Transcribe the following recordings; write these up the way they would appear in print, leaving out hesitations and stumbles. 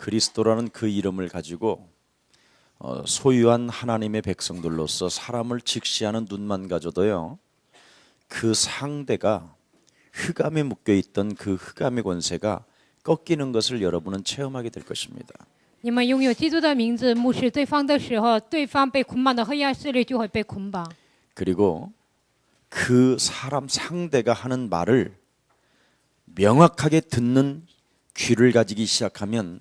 그리스도라는 그 이름을 가지고 소유한 하나님의 백성들로서 사람을 직시하는 눈만 가져도요, 그 상대가 흑암에 묶여있던 그 흑암의 권세가 꺾이는 것을 여러분은 체험하게 될 것입니다. 你们拥有基督的名字，目视对方的时候，对方被捆绑的黑暗势力就会被捆绑。 그리고 그 사람 상대가 하는 말을 명확하게 듣는 귀를 가지기 시작하면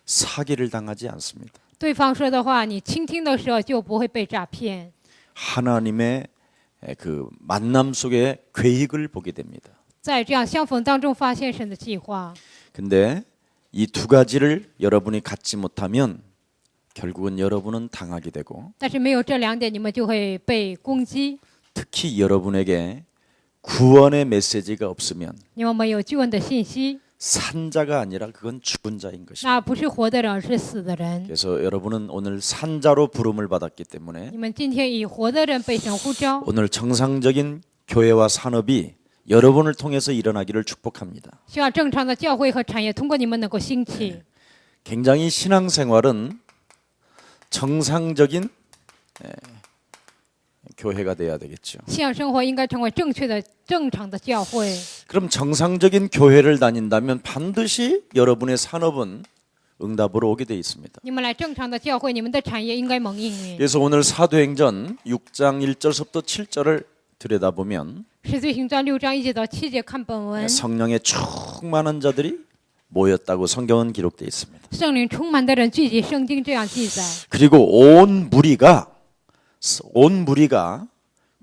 사기를 당하지 않습니다. 对方说的话，你倾听的时候就不会被诈骗。 하나님의 그 만남 속의 계획을 보게 됩니다. 在这样相逢当中发现神的计划。 근데 이 두 가지를 여러분이 갖지 못하면 결국은 여러분은 당하게 되고, 但是没有这两点，你们就会被攻击。 특히 여러분에게 구원의 메시지가 없으면 你们没有救恩的信息， 산자가 아니라 그건 죽은 자인 것입니다. 那不是活的人，而是死的人。 그래서 여러분은 오늘 산자로 부름을 받았기 때문에 你们今天以活的人被神呼召， 오늘 정상적인 교회와 산업이 여러분을 통해서 일어나기를 축복합니다. 希望正常的教会和产业通过你们能够兴起。 굉장히 신앙생활은 정상적인 교회가 돼야 되겠죠. 信仰生活应该成为正确的、正常的教会。 그럼 정상적인 교회를 다닌다면 반드시 여러분의 산업은 응답으로 오게 돼 있습니다. 你们来正常的教会，你们的产业应该蒙应允。 그래서 오늘 사도행전 6장 1절부터 7절을 들여다보면 使徒行传6章1节到7节看本文， 성령에 충만한 자들이 모였다고 성경은 기록되어 있습니다. 圣灵充满的人聚集，圣经这样记载。 그리고 온 무리가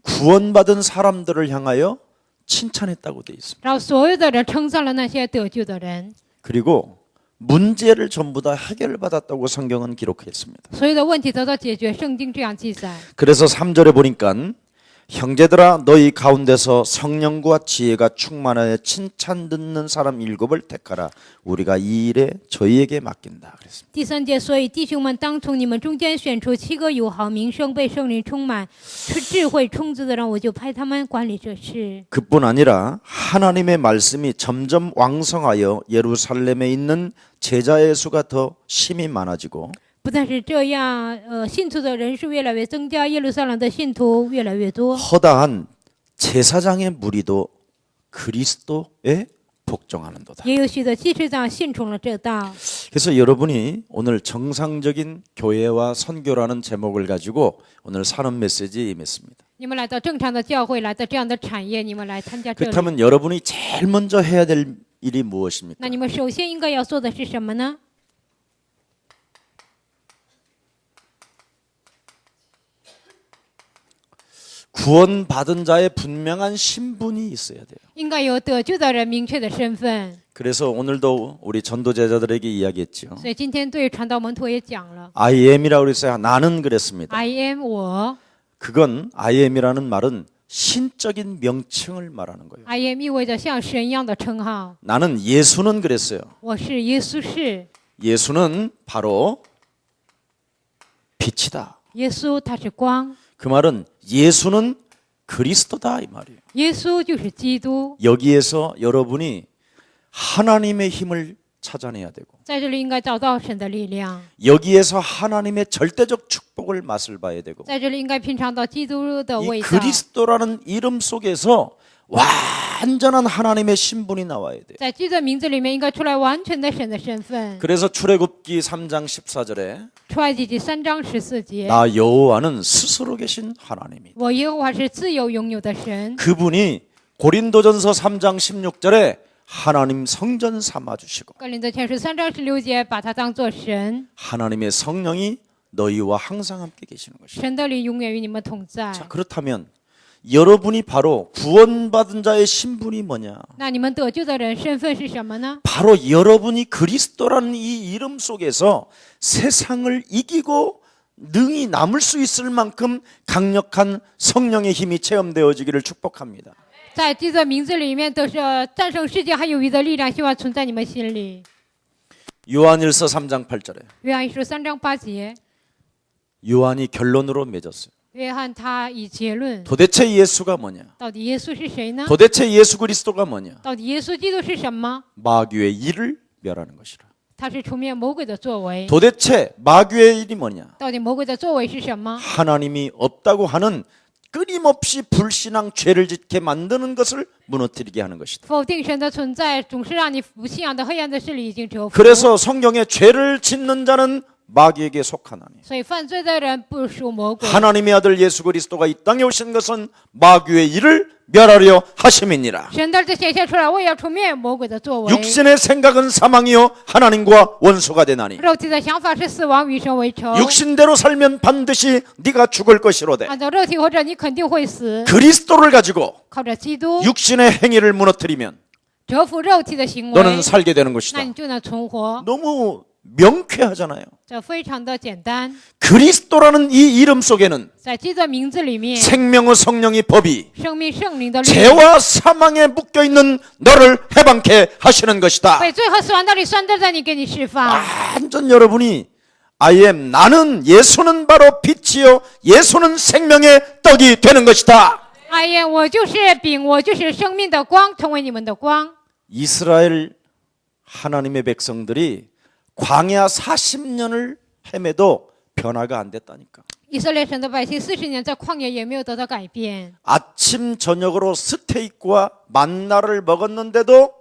구원받은 사람들을 향하여 칭찬했다고 되어 있습니다. 然后所有的人称赞了那些得救的人， 그리고 문제를 전부 다 해결받았다고 성경은 기록했습니다. 所有的问题得到解决，圣经这样记载。 그래서 3절에 보니까 형제들아 너희 가운데서 성령과 지혜가 충만하여 칭찬 듣는 사람 7을 택하라. 우리가 이 일에 저희에게 맡긴다. 그랬습니다. 第3节，所以弟兄们当从你们中间选出7个有好名声、被圣灵充满、智慧充足的人，我就派他们管理这事。 그뿐 아니라 하나님의 말씀이 점점 왕성하여 예루살렘에 있는 제자의 수가 더 심히 많아지고 不但是这样，信徒的人数越来越增加，耶路撒冷的信徒越来越多。 허다한 제사장의 무리도 그리스도에 복종하는도다. 也有许多祭司长信从了这道。 그래서 여러분이 오늘 정상적인 교회와 선교라는 제목을 가지고 오늘 산업 메시지에 임했습니다. 你们来到正常的教会，来到这样的产业，你们来参加这里。 그렇다면 여러분이 제일 먼저 해야 될 일이 무엇입니까? 那你们首先应该要做的是什么呢？ 구원받은 자의 분명한 신분이 있어야 돼요. 应该有得救的人明确的身份。 그래서 오늘도 우리 전도 제자들에게 이야기했죠. 所以今天对传道门徒也讲了 I am이라고 그랬어요. 나는 그랬습니다.，I am 我 그건 I am이라는 말은 신적인 명칭을 말하는 거예요.，I am 意味着像神一样的称号。 나는 예수는 그랬어요. 我是耶稣是， 예수는 바로 빛이다. 耶稣他是光， 그 말은 예수는 그리스도다 이 말이에요. 耶稣就是基督。 여기에서 여러분이 하나님의 힘을 찾아내야 되고 在这里应该找到神的力量， 여기에서 하나님의 절대적 축복을 맛을 봐야 되고 在这里应该品尝到基督的 이 味道。 그리스도라는 이름 속에서 완전한 하나님의 신분이 나와야 돼요. 在基督的名字里面应该出来完全的神的身份。 그래서 출애굽기 3장 14절에 出埃及记3章14节， 나 여호와는 스스로 계신 하나님이 我耶和华是自由拥有的神。 그분이 고린도전서 3장 16절에 하나님 성전 삼아 주시고 格林德前书3章16节，把它当作神， 하나님의 성령이 너희와 항상 함께 계시는 것이다. 神的灵永远与你们同在。 자, 그렇다면 여러분이 바로 구원받은 자의 신분이 뭐냐? 那你们得救的人身份是什么呢？ 바로 여러분이 그리스도라는 이 이름 속에서 세상을 이기고 능히 남을 수 있을 만큼 강력한 성령의 힘이 체험되어지기를 축복합니다. 在基督的名字里面都是战胜世界还有余的力量，希望存在你们心里。 요한일서 3장 8절에 约翰一书3章8节， 요한이 결론으로 맺었어요. 约翰他以结论， 도대체 예수가 뭐냐? 到底耶稣是谁呢？ 도대체 예수 그리스도가 뭐냐? 到底耶稣基督是什么？ 마귀의 일을 멸하는 것이라. 它是出面魔鬼的作为。 도대체 마귀의 일이 뭐냐? 到底魔鬼的作为是什么？ 하나님이 없다고 하는 끊임없이 불신앙 죄를 짓게 만드는 것을 무너뜨리게 하는 것이다. 否定神的存在，总是让你不信仰的黑暗的势力已经折服。 그래서 성경에 죄를 짓는 자는 마귀에게 속하나니 所以犯罪的人不属魔鬼。 하나님의 아들 예수 그리스도가 이 땅에 오신 것은 마귀의 일을 멸하려 하심이니라. 神的儿子显现出来，为要除灭魔鬼的作为。 육신의 생각은 사망이요 하나님과 원수가 되나니 肉体的想法是死亡，与神为仇。 육신대로 살면 반드시 네가 죽을 것이로되 按照肉体活着，你肯定会死。 그리스도를 가지고 靠着基督 육신의 행위를 무너뜨리면 折服肉体的行为， 너는 살게 되는 那 것이다. 你就能存活。 너무 명쾌하잖아요. 这非常的简单， 그리스도라는 이 이름 속에는 在基督的名字里面， 생명의 성령이 법이 生命圣灵的律 죄와 사망에 묶여 있는 너를 해방케 하시는 것이다. 被罪和死亡的律拴在你，给你释放。 완전 여러분이 I am 나는 예수는 바로 빛이요 예수는 생명의 떡이 되는 것이다. 哎呀，我就是饼，我就是生命的光，成为你们的光。 이스라엘 하나님의 백성들이 광야 40년을 헤매도 변화가 안 됐다니까. 以色列神的百姓40年在旷野也没有得到改变， 아침 저녁으로 스테이크와 만나를 먹었는데도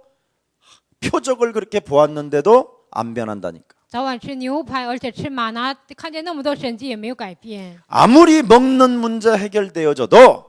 표적을 그렇게 보았는데도 안 변한다니까. 早晚吃牛排，而且吃玛拿，看见那么多神迹也没有改变。 아무리 먹는 문제 해결되어져도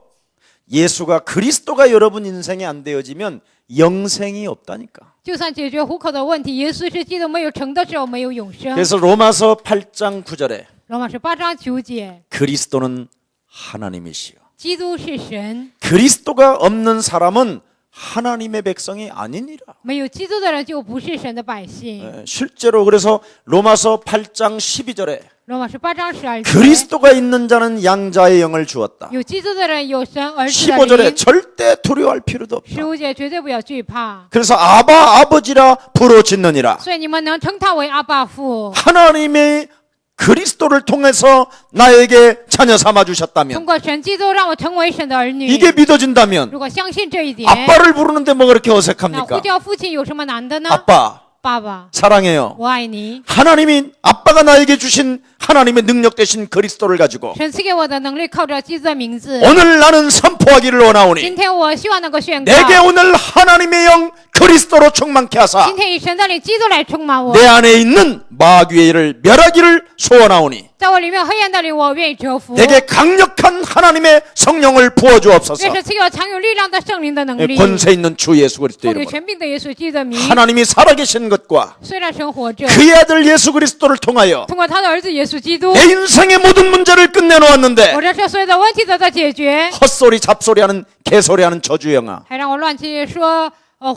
예수가 그리스도가 여러분 인생에 안 되어지면 영생이 없다니까. 就算解决糊口的问题，耶稣是基督没有成的时候没有永生。 그래서 로마서 8장 9절에 罗马书8章9节， 그리스도는 하나님이시요. 基督是神， 그리스도가 없는 사람은 하나님의 백성이 아니니라. 没有基督的人就不是神的百姓。 실제로 그래서 로마서 8장 12절에 罗马书8章12节， 그리스도가 있는 자는 양자의 영을 주었다. 有基督的人有神儿子的 15절에 灵。 절대 두려워할 필요도 없다. 15节绝对不要惧怕， 그래서 아바 아버지라 부르짖느니라. 所以你们能称他为阿爸父。 하나님의 그리스도를 통해서 나에게 자녀 삼아 주셨다면 通过神基督让我成为神的儿女。 이게 믿어진다면 如果相信这一点， 아빠를 부르는데 뭐 그렇게 那呼 어색합니까? 叫父亲有什么难的呢？ 아빠 爸爸， 사랑해요. 我爱你。 하나님이 아빠가 나에게 주신 하나님의 능력 되신 그리스도를 가지고 神赐给我的能力，靠着基督的名字。 오늘 나는 선포하기를 원하오니 今天我希望能够宣告， 내게 오늘 하나님의 영 그리스도로 충만케 하사 今天以神的灵基督来充满我， 내 안에 있는 마귀의 일을 멸하기를 소원하오니 在我里面黑暗的灵，我愿意折服。 내게 강력한 하나님의 성령을 부어주옵소서. 这是赐给我强有力量的圣灵的能力， 권세 있는 주 예수 그리스도 奉给 이름으로 权柄的耶稣基督的名。 하나님이 살아계신 것과 虽然神活着， 그의 아들 예수 그리스도를 통하여 通过他的儿子耶稣基督， 내 인생의 모든 문제를 끝내놓았는데 我这是所有的问题都在解决， 헛소리 잡소리하는 개소리하는 저주영아 还让我乱七说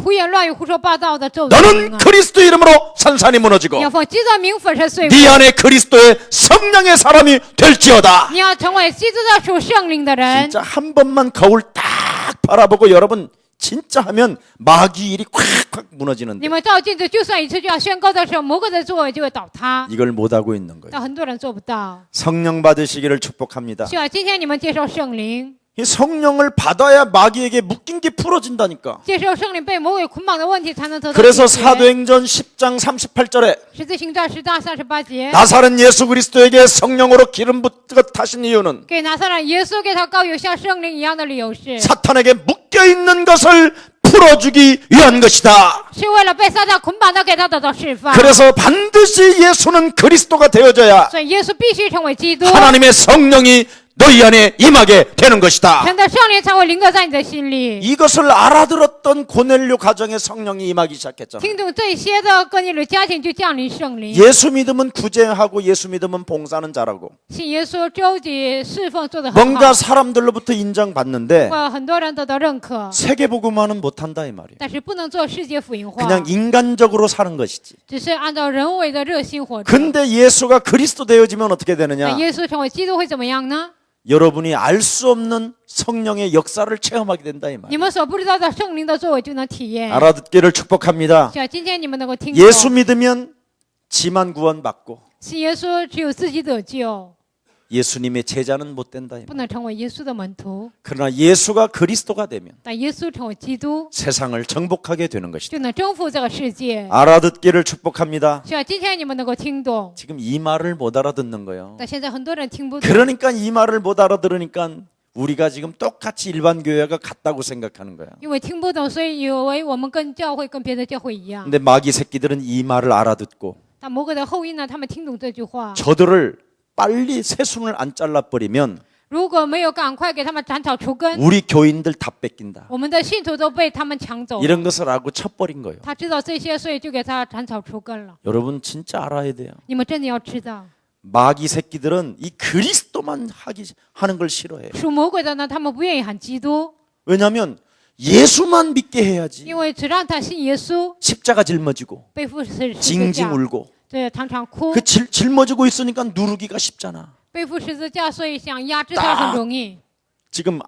胡言乱语、胡说八道的咒诅。 너는 그리스도 이름으로 산산이 무너지고 你要奉基督的名粉身碎骨， 네 안에 그리스도의 성령의 사람이 될지어다. 你要成为基督的属圣灵的人。 진짜 한 번만 거울 딱 바라보고 여러분 진짜 하면 마귀 일이 콱콱 무너지는데 你们照镜子，就算一次这样宣告的时候，魔鬼的作为就会倒塌。 이걸 못하고 있는 거예요. 但很多人做不到。 성령 받으시기를 축복합니다. 希望今天你们接受圣灵， 이 성령을 받아야 마귀에게 묶인 게 풀어진다니까. 接受圣灵被魔鬼捆绑的问题，才能得到 그래서 解决。 사도행전 10장 38절에 十字行传10章38节， 나사렛 예수 그리스도에게 성령으로 기름 붓듯하신 이유는 给拿撒勒耶稣给他膏有像圣灵一样的理由是， 사탄에게 묶여 있는 것을 풀어주기 위한 것이다. 是为了被撒旦捆绑的，给他得到释放。 그래서 반드시 예수는 그리스도가 되어져야 所以耶稣必须成为基督， 하나님의 성령이 너희 안에 임하게 되는 것이다. 神的圣灵才会临格在你的心里。 이것을 알아들었던 고넬료 가정에 성령이 임하기 시작했잖아. 听懂这些的哥尼流家庭就降临圣灵， 예수 믿으면 구제하고 예수 믿으면 봉사는 잘하고 信耶稣周济侍奉做得很 뭔가 好， 사람들로부터 인정받는데 很多人得到认可， 세계복음화는 못한다 이 말이에요. 但是不能做世界福音化， 그냥 인간적으로 사는 것이지. 只是按照人为的热心活着。 근데 예수가 그리스도 되어지면 어떻게 那 되느냐? 耶稣成为基督会怎么样呢？ 여러분이 알 수 없는 성령의 역사를 체험하게 된다 이 你 말이에요. 们所不知道的圣灵的作为就能体验。 알아듣기를 축복합니다. 希望今天你们能够听 예수 懂， 믿으면 지만 구원받고 信耶稣只有自己得救， 예수님의 제자는 못 된다. 不能成为耶稣的门徒。 그러나 예수가 그리스도가 되면 但耶稣成为基督， 세상을 정복하게 되는 것이다. 就能征服这个世界。 알아듣기를 축복합니다. 希望今天你们能够听懂。 지금 이 말을 못 알아듣는 거예요. 但现在很多人听不懂， 그러니까 이 말을 못 알아들으니까 우리가 지금 똑같이 일반 교회가 같다고 생각하는 거야. 因为听不懂，所以以为我们跟教会跟别的教会一样。 근데 마귀 새끼들은 이 말을 알아듣고 但魔鬼的后裔呢，他们听懂这句话， 저들을 빨리 새순을 안 잘라버리면 如果没有赶快给他们斩草除根， 우리 교인들 다 뺏긴다. 我们的信徒都被他们抢走了。 이런 것을 알고 쳐버린 거예요. 他知道这些，所以就给他斩草除根了。 여러분 진짜 알아야 돼요. 你们真的要知道， 마귀 새끼들은 이 그리스도만 하는 걸 싫어해요. 属魔鬼的呢，他们不愿意喊基督， 왜냐하면 예수만 믿게 해야지. 因为只让他信耶稣， 십자가 짊어지고 背负十字 징징 架， 울고 对，常常哭， 그 짊어지고 있으니까 누르기가 쉽잖아. 背负十字架，所以想压制他很容易。 지금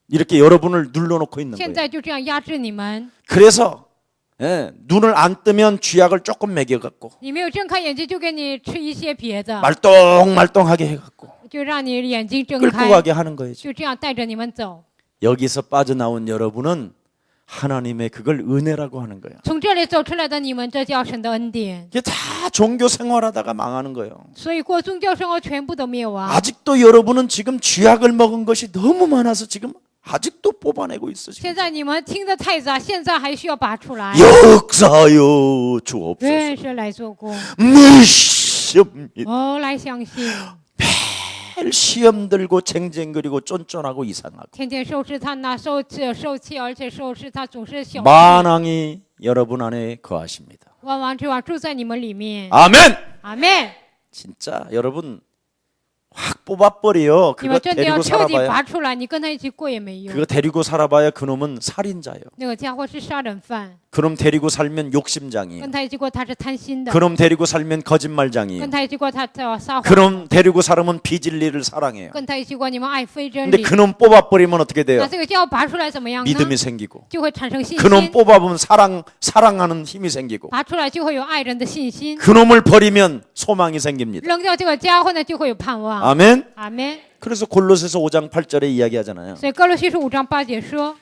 이렇게 여러분을 눌러놓고 있는 现 거예요. 在就这样压制你们， 그래서 눈을 안 뜨면 쥐약을 조금 먹여갖고 你没有睁开眼睛就给你吃一些别的， 말똥말똥하게 해갖고 就让你眼睛睁 끌고 开， 가게 하는 거예요. 就这样带着你们走。 여기서 빠져나온 여러분은 하나님의 그걸 은혜라고 하는 거예요. 从这里走出来的你们，这叫神的恩典。 이게 다 종교 생활하다가 망하는 거예요. 所以过宗教生活全部都灭亡。 아직도 여러분은 지금 쥐약을 먹은 것이 너무 많아서 지금 아직도 뽑아내고 있어. 지금. 现在你们听得太杂，现在还需要拔出来。 역사여 주옵소서. 愿神来做工， 무시옵니다. 来相信， 매일 시험 들고 쟁쟁거리고 쫀쫀하고 이상하고 天天受试探呐，受气，而且受试探总是小气。 만왕이 여러분 안에 거하십니다. 万王之王住在你们里面。 아멘. 阿妹， 진짜 여러분 확 뽑아버려. 你们 그거 真的要 데리고 彻底 살아봐야 拔出来，你跟他一起过也没用。 그거 데리고 살아봐야 그놈은 살인자예요. 那个家伙是杀人犯， 그놈 데리고 살면 욕심장이에요. 跟他一起过他是贪心的， 그놈 데리고 살면 거짓말장이에요. 跟他一起过他撒谎， 그놈 데리고 살면 비진리를 사랑해요. 跟他一起过你们爱非真 근데 理。 그놈 뽑아버리면 어떻게 那 돼요? 这个家伙拔出来怎么样呢？ 믿음이 생기고 就会产生信 그놈 心， 뽑아보면 사랑하는 힘이 생기고 拔出来就会有爱人的信心。 그놈을 버리면 소망이 생깁니다. 扔掉这个家伙呢，就会有盼望。 아멘. 阿门。 그래서 골로새서 5장 8절에 이야기하잖아요. 所以哥罗西书5章8节说，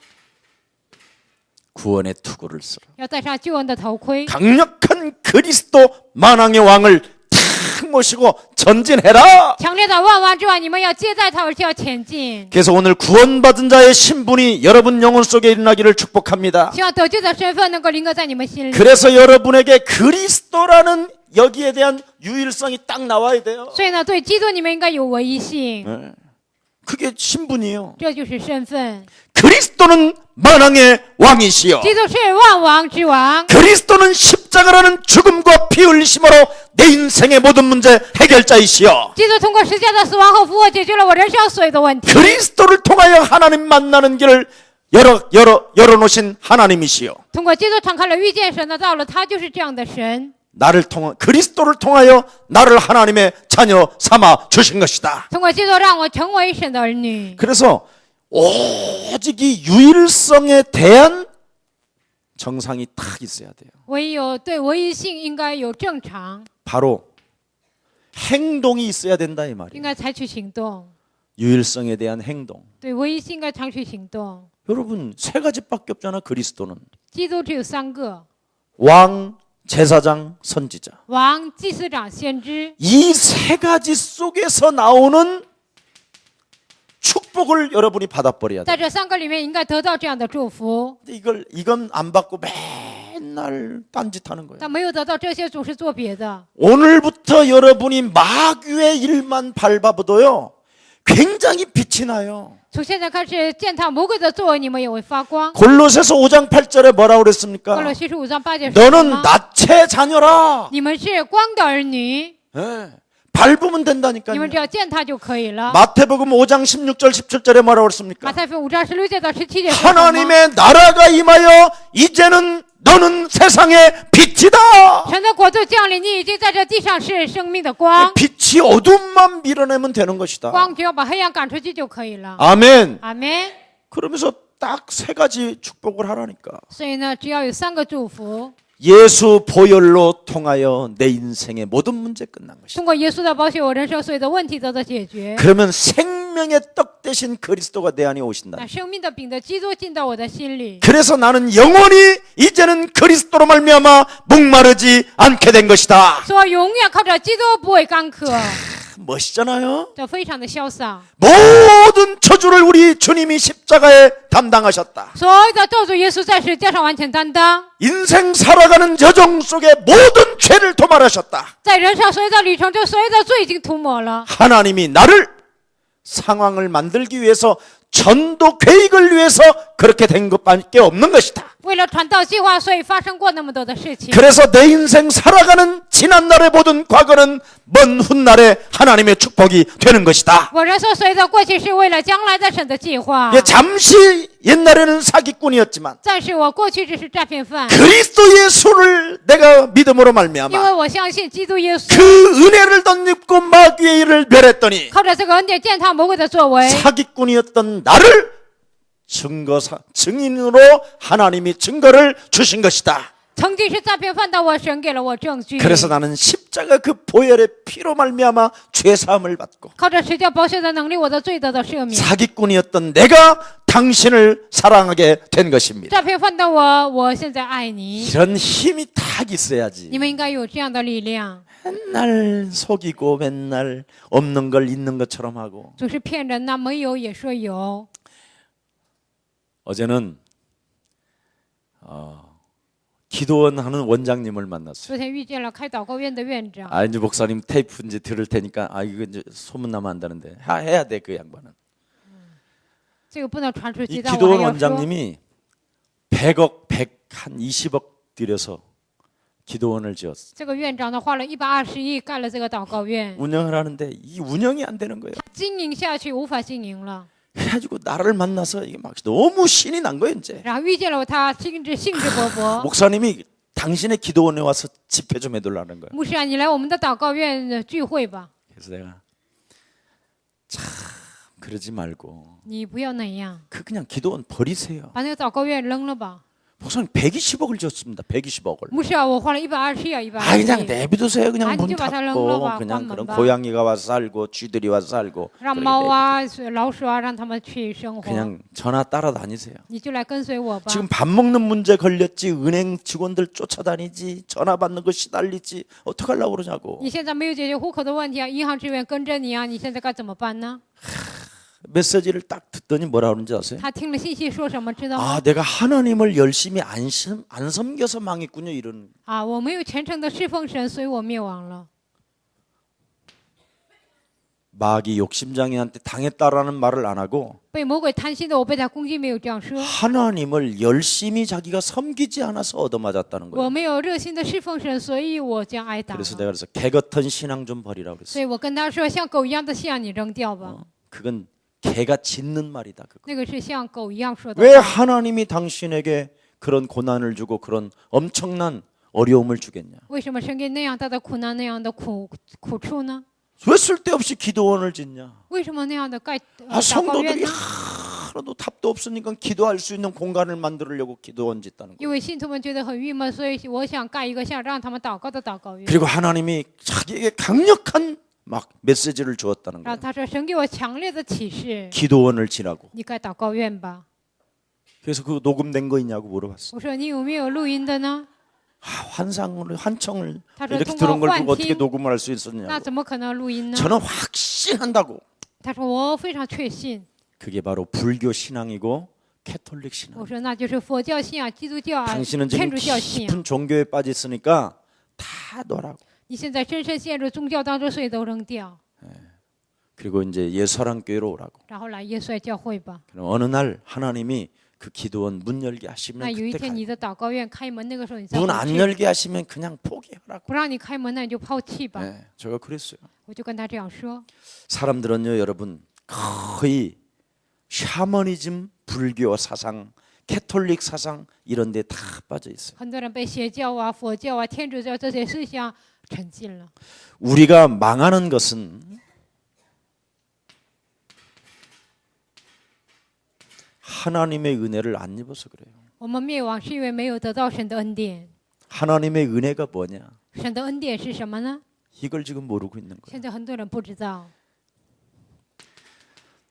구원의 투구를 쓰라. 要戴上救恩的头盔， 강력한 그리스도 만왕의 왕을 탁 모시고 전진해라. 强烈的万王之王，你们要接待他，而且要前进。 그래서 오늘 구원받은 자의 신분이 여러분 영혼 속에 일어나기를 축복합니다. 希望得救的身份能够临格在你们心里。 그래서 여러분에게 그리스도라는 여기에 대한 유일성이 딱 나와야 돼요. 所以呢，对基督你们应该有唯一性， 네. 그게 신분이에요. 这就是身份。 그리스도는 만왕의 왕이시여. 基督是万王之王， 그리스도는 십자가라는 죽음과 피 흘리심으로 내 인생의 모든 문제 해결자이시여. 基督通过十字架的死亡和复活，解决了我人生所有的问题。 그리스도를 통하여 하나님 만나는 길을 열어놓으신 하나님이시여. 通过基督敞开了遇见神的道路，他就是这样的神。 그리스도를 통하여 나를 하나님의 자녀 삼아 주신 것이다. 通过基督让我成为神的儿女。 그래서 오직 이 유일성에 대한 정상이 딱 있어야 돼요. 唯有对唯一性应该有正常， 바로 행동이 있어야 된다 이 应 말이에요. 该采取行动。 유일성에 대한 행동. 对唯一性应该采取行动。 여러분 세 가지밖에 없잖아. 그리스도는 基督只有3个： 왕, 제사장, 선지자. 王、祭司长、先知。 이 세 가지 속에서 나오는 축복을 여러분이 받아버려야 在 돼. 这3个里面，应该得到这样的祝福。 이건 안 받고 맨날 딴짓하는 거예요. 但没有得到这些，总是做别的。 오늘부터 여러분이 마귀의 일만 밟아봐도요, 굉장히 빛이 나요. 从现在开始践踏魔鬼的作为，你们也会发光。 골로새서 5장 8절에 뭐라고 哥 그랬습니까? 罗西书5章8节说什 너는 么？ 낫의 자녀라. 你们是光的儿女， 예, 밟으면 你 된다니까요. 们只要践踏就可以了。 마태복음 5장 16절 17절에 뭐라고 马 그랬습니까? 太福音5章16节到17节说什么？ 하나님의 나라가 임하여 이제는 너는 세상의 빛이다. 神的国度降临，你已经在这地上是生命的光， 빛이 어둠만 밀어내면 되는 것이다. 光只要把黑暗赶出去就可以了。 아멘. 阿门。 그러면서 딱 세 가지 축복을 하라니까. 所以呢，只要有3个祝福， 예수 보혈로 통하여 내 인생의 모든 문제 끝난 것이다. 通过耶稣的宝血，我人生所有的问题得到解决。 그러면 생명의 떡 대신 그리스도가 내 안에 오신다. 那生命的饼的基督进到我的心里， 그래서 나는 영원히 이제는 그리스도로 말미암아 목마르지 않게 된 것이다. 说我永远靠着基督不会干渴， 멋있잖아요. 这非常的潇洒。 모든 저주를 우리 주님이 십자가에 담당하셨다. 所有的咒诅，耶稣在十字架上完全担当， 인생 살아가는 여정 속에 모든 죄를 도말하셨다. 在人生所有的旅程中，所有的罪已经涂抹了。 하나님이 나를 상황을 만들기 위해서 전도 계획을 위해서 그렇게 된 것밖에 없는 것이다. 为了传道计划，所以发生过那么多的事情。 그래서 내 인생 살아가는 지난날의 모든 과거는 먼 훗날에 하나님의 축복이 되는 것이다. 我人生所有的过去是为了将来的神的计划。 잠시 옛날에는 사기꾼이었지만 暂时我过去只是诈骗犯， 그리스도 예수를 내가 믿음으로 因 말미암아 为我相信基督耶稣， 그 은혜를 덧입고 마귀의 일을 멸했더니 靠着这个恩典践踏魔鬼的作为， 사기꾼이었던 나를 증인으로 하나님이 증거를 주신 것이다. 曾经是诈骗犯的我，神给了我证据。 그래서 나는 십자가 그 보혈의 피로 말미암아 죄 사함을 받고 靠着十架宝血的能力，我的罪得到赦免。 사기꾼이었던 내가 당신을 사랑하게 된 것입니다. 诈骗犯的我，我现在爱你。 이런 힘이 딱 있어야지. 你们应该有这样的力量， 맨날 속이고 맨날 없는 걸 있는 것처럼 하고. 总是骗人呐，没有也说有。 어제는 기도원 하는 원장님을 만났어요. 昨天遇见了开祷告院的院长， 이제 목사님 테이프 이제 들을 테니까 이거 이제 소문 나면 안 되는데 해야 돼 그 양반은. 这个不能传出 이 去，但我 기도원 还要说。 원장님이 100억, 100한 20억 들여서 기도원을 지었어. 这个院长呢，花了120亿盖了这个祷告院， 운영을 하는데 이 운영이 안 되는 거예요. 经营下去无法经营了。 그래가지고 나를 만나서 이게 막 너무 신이 난 거예요 이제. 然后遇见了我，他兴致勃勃。 목사님이 당신의 기도원에 와서 집회 좀 해달라는 거예요. 牧师啊，你来我们的祷告院聚会吧。 그래서 내가 참 그러지 말고 你不要那样， 그냥 기도원 버리세요. 把那个祷告院扔了吧。 목사님 120억을 줬습니다. 120억을. 牧师啊，我花了120亿啊아 ，120 그냥 亿， 내비두세요. 그냥 아니, 문 좀 와서 닫고 렁러봐, 그냥 관문 그런 봐. 고양이가 와서 살고 쥐들이 와서 살고 让 그렇게 猫啊、老鼠啊，让他们去生活。 그냥 전화 따라다니세요. 你就来跟随我吧。 지금 밥 먹는 문제 걸렸지 은행 직원들 쫓아다니지 전화 받는 거 시달리지 어떡하려고 그러냐고. 你现在没有解决户口的问题啊，银行职员跟着你啊，你现在该怎么办呢？ 메시지를 딱 듣더니 뭐라 그러는지 아세요? 他听了信息说什么，知道吗？ 아 내가 하나님을 열심히 안 섬겨서 망했군요 이런. 啊，我没有虔诚的侍奉神，所以我灭亡了。 마귀 욕심장애한테 당했다라는 말을 안 하고 被魔鬼贪心的我被他攻击，没有这样说。 하나님을 열심히 자기가 섬기지 않아서 얻어맞았다는 我 거예요. 没有热心的侍奉神，所以我将挨打了。 그래서 내가 그래서 개 같은 신앙 좀 버리라고 所 그랬어요. 以我跟他说，像狗一样的信仰你扔掉吧。 그건 개가 짖는 말이다. 그거. 那个是像狗一样说的 왜 话。 하나님이 당신에게 그런 고난을 주고 그런 엄청난 어려움을 주겠냐? 为什么神给那样大的苦难，那样的苦处呢？ 왜 쓸데없이 기도원을 짓냐? 为什么那样的祷告 성도들이 院呢？ 하나도 답도 없으니까 기도할 수 있는 공간을 만들려고 기도원 짓다는 因 거예요. 为信徒们觉得很郁闷，所以我想盖一个像让他们祷告的祷告院。 그리고 하나님이 자기에게 강력한 막 메시지를 주었다는 然后 거예요. 他说：“神给我强烈的启示， 기도원을 지라고. 你盖祷告院吧。 그래서 그 녹음된 거 있냐고 물어봤어. 我说：“你有没有录音的呢 환청을 다들 이렇게 들은 걸 보고 통과 어떻게 환팅. 녹음을 할 수 ？” 那 있었냐고. 怎么可能录音呢？ 저는 확신한다고. 他说：“我非常确信。 그게 바로 불교 신앙이고 캐톨릭 신앙. 我说：“那就是佛教信仰、基督教啊、 당신은 天 지금 主教信仰。 깊은 종교에 빠져 있으니까 다 놔라고. 你现在深深陷入宗教当中，所以都扔掉， 그리고 이제 예서랑교회로 오라고. 然后来耶稣爱教会吧。 그럼 어느 날 하나님이 그 기도원 문 열게 那 하시면 有一 그때 天你 가요. 的祷告院开门，那个时候你再 문 回 안 去。 열게 하시면 그냥 포기하라고. 不让你开门，那你就抛弃吧。 네, 제가 그랬어요. 我就跟他这样说。 사람들은요, 여러분 거의 샤머니즘, 불교 사상, 캐톨릭 사상 이런 데 다 빠져 있어요. 很多人被邪教啊、佛教啊、天主教这些思想沉浸了。 우리가 망하는 것은 하나님의 은혜를 안 입어서 그래요. 我们灭亡是因为没有得到神的恩典。 하나님의 은혜가 뭐냐? 神的恩典是什么呢？ 이걸 지금 모르고 있는 거예요. 现在很多人不知道。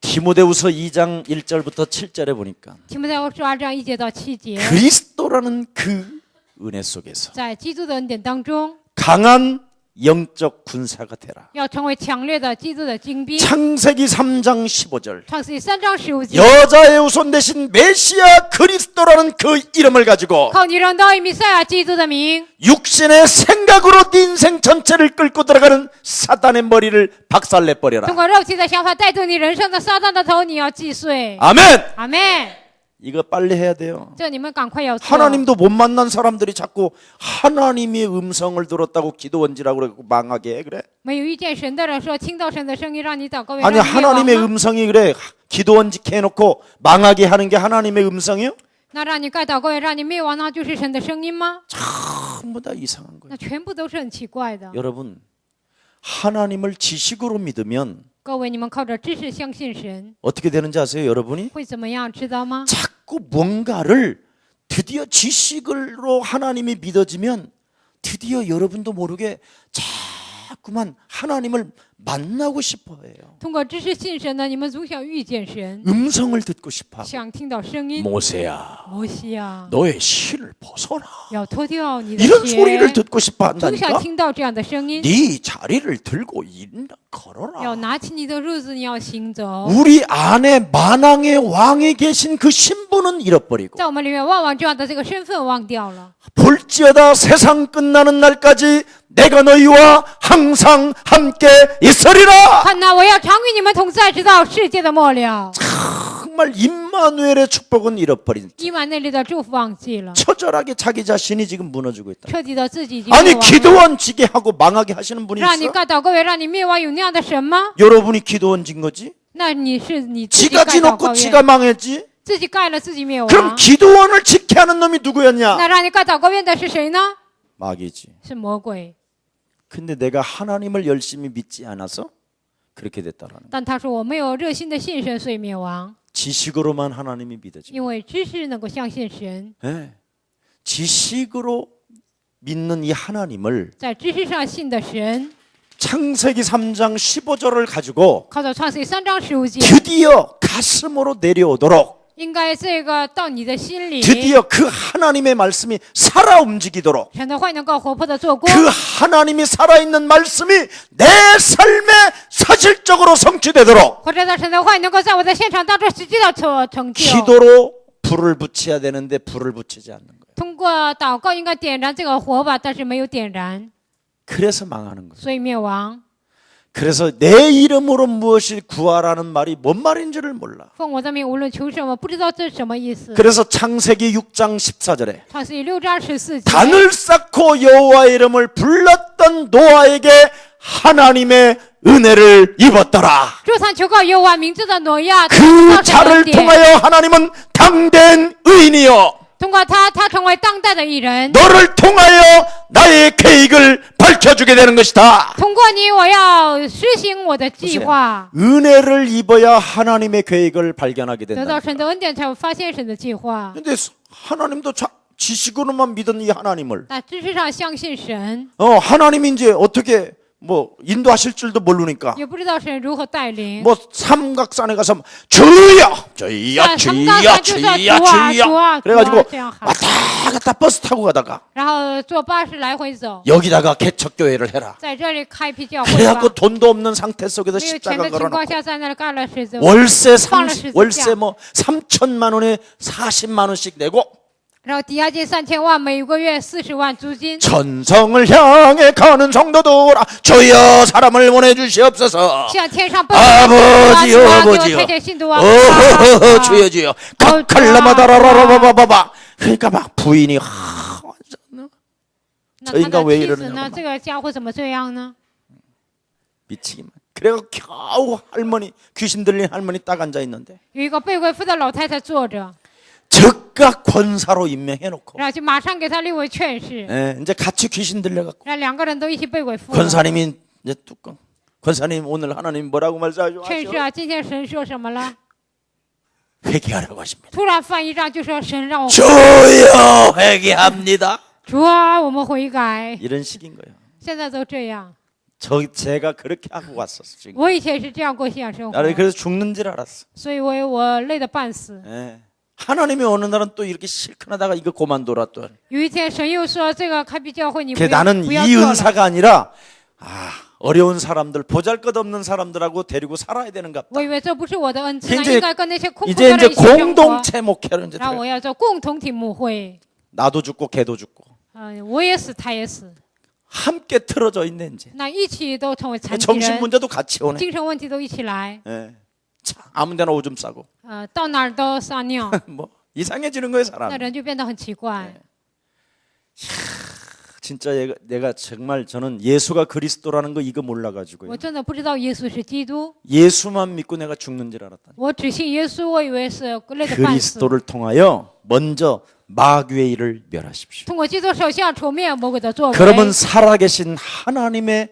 디모데후서 2장 1절부터 7절에 보니까 提摩太后书2章1节到7节， 그리스도라는 그 은혜 속에서 在基督的恩典当中， 강한 영적 군사가 되라. 要成为强烈的基督的精兵。 창세기 3장 15절 创世纪3章15节， 여자의 후손 대신 메시아 그리스도라는 그 이름을 가지고 靠你让到以弥赛亚基督的名， 육신의 생각으로 네 인생 전체를 끌고 들어가는 사단의 머리를 박살내버려라. 通过肉体的想法带动你人生的撒旦的头，你要击碎。 아멘. 阿妹， 이거 빨리 해야 돼요. 这你们赶快要做。 하나님도 못 만난 사람들이 자꾸 하나님의 음성을 들었다고 기도원지라고 그러고 망하게 해, 그래? 没有遇见神的人说，听到神的声音让你祷告， 아니 让你灭亡 하나님의 吗？ 음성이 그래 기도원직 해놓고 망하게 하는 게 하나님의 음성이요? 那让你该祷告也让你灭亡，那就是神的声音吗？ 전부 다 이상한 거예요. 那全部都是很奇怪的。 여러분 하나님을 지식으로 믿으면 各位，你们靠着知识相信神， 어떻게 되는지 아세요, 여러분이? 会怎么样？知道吗？ 자꾸 뭔가를 드디어 지식으로 하나님이 믿어지면 드디어 여러분도 모르게 자꾸만 하나님을 만나고 싶어 해요. 通过知识信神呢，你们总想遇见神， 음성을 듣고 싶어. 想听到声音。 모세야, 摩西呀， 너의 실을 벗어라. 要脱掉你的 이런 소리를 鞋， 듣고 싶어 总想 한다니까. 听到这样的声音。 네 자리를 들고 要 걸어라. 拿起你的褥子，你要行走。 우리 안에 만왕의 왕에 계신 그 신분은 잃어버리고 在我们里面，往往这样的这个身份忘掉了。 볼지어다 세상 끝나는 날까지 내가 너희와 항상 함께 있으리라. 看哪，我要常与你们同在，直到世界的末了。 정말 임마누엘의 축복은 잃어버린 伊玛内利的祝福忘记了， 처절하게 자기 자신이 지금 무너지고 있다. 彻底的自己已经灭 아니 亡了。 기도원 지게 하고 망하게 하시는 분이 让你 있어? 该祷告也让你灭亡，有那样的神吗？ 여러분이 기도원 진 거지? 那你是你自己 지가 盖祷 지놓고 告 지가 院， 망했지? 自己盖了自己灭 그럼 亡。 기도원을 지게 하는 놈이 누구였냐? 那让你盖祷告院的是谁呢？ 마귀지. 是魔鬼。 근데 내가 하나님을 열심히 믿지 않아서 그렇게 됐다라는 거야. 但他说我没有热心的信神，所以灭亡。 지식으로만 하나님이 믿어지. 因为知识能够相信神， 네. 지식으로 믿는 이 하나님을 在知识上信的神， 창세기 3장 15절을 가지고 靠着创世记3章15节， 드디어 가슴으로 내려오도록 应该这个到你的心里， 드디어 그 하나님의 말씀이 살아 움직이도록 神的话能够活泼的做工， 그 하나님이 살아있는 말씀이 내 삶에 사실적으로 성취되도록 或者在神的话能够在我的现场当中实际的成就。 기도로 불을 붙여야 되는데 불을 붙이지 않는 거예요. 通过祷告应该点燃这个火把，但是没有点燃， 그래서 망하는 거예요. 所以灭亡。 그래서 내 이름으로 무엇을 구하라는 말이 뭔 말인지를 몰라. 奉我的名无论求什么，不知道这是什么意思。 그래서 창세기 6장 14절에 创世记6章14节， 단을 쌓고 여호와의 이름을 불렀던 노아에게 하나님의 은혜를 입었더라. 筑坛求告耶和华名字的挪亚， 그 자를 통하여 하나님은 당대한 의인이여 通过他成为当代的艺人。 너를 통하여 나의 계획을 밝혀주게 되는 것이다. 通过你，我要实行我的计划。 은혜를 입어야 하나님의 계획을 발견하게 得 된다. 到神的恩典，才会发现神的计划。 근데 하나님도 지식으로만 믿은 이 하나님을 在知识上相信神， 하나님이 이제 어떻게 뭐 인도하실 줄도 모르니까 也不知道神如何带领。 뭐 삼각산에 가서 주여 주여 在 주여 山冈就说 주여 主啊主 주여 啊主 그래가지고 啊这样喊， 왔다 갔다 버스 타고 가다가 然后坐巴士来回走， 여기다가 개척교회를 해라. 在这里开辟教会吧。 그래갖고 돈도 없는 상태 속에서 没有钱 십자가 的情况 걸어놓고 下，在那里盖了十字架， 월세 放了十字架 월세 뭐 3천만 원에 40만 원씩 내고 然后抵押金3000万，每个月40万租金。 천성을 향해 가는 성도들아 주여 사람을 보내주시옵소서. 向天上奔 아버지요 主啊，给我 아버지요 派遣信徒啊！ 주여 주여 각칼라마다라라바바바. 그러니까 막 부인이 완전 那 저 他 인간 的 왜 妻子 이러느냐고 呢？ 막 这个家伙怎么这样呢？ 미치기만. 그래갖고 겨우 할머니 귀신 들린 할머니 딱 앉아 있는데 有一个被鬼附的老太太坐着， 즉각 권사로 임명해놓고 然后就马上给他立为劝士， 이제 같이 귀신 들려갖고 让两个人都一起被鬼附了。 권사님이 이제 뚜껑 권사님 오늘 하나님 뭐라고 말씀하시오? 劝士啊，今天神说什么了？ 회개하라고 하십니다. 突然翻译上就说神让我 주여 회개합니다. 主啊，我们悔改。 이런 식인 거예요. 现在都这样， 제가 그렇게 하고 왔었어 지금. 我以前是这样过信仰生活， 나를 그래서 죽는 줄 알았어. 所以我累得半死。 예. 하나님이 어느 날은 또 이렇게 실컷하다가 이거 그만둬라 또. 有一天神又说这个开辟教会你不 그 要 나는 不要 이 做了。 은사가 아니라 어려운 사람들 보잘것없는 사람들하고 데리고 살아야 되는가 보다. 我以为这不是我的恩赐，那 이제 应该跟那些苦苦 이제 的人一起生活。 공동체 목회로 이제 然后 들어요. 我要做共同体牧会， 나도 죽고 걔도 죽고 我也死，他也死， 함께 틀어져 있네 이제. 那一起都成为残疾 정신 人， 문제도 같이 오네. 精神问题都一起来， 예. 참 아무데나 오줌 싸고 到哪儿都撒尿， 뭐 이상해지는 거예요 那 사람. 人就变得很奇怪。 진짜 내가 정말 저는 예수가 그리스도라는 거 이거 몰라가지고요. 我真的不知道耶稣是基督， 예수만 믿고 내가 죽는 줄 알았다. 我只信耶稣，我以为是累得半死。 그리스도를 통하여 먼저 마귀의 일을 멸하십시오. 通过基督首先除灭魔鬼的作为， 그러면 살아계신 하나님의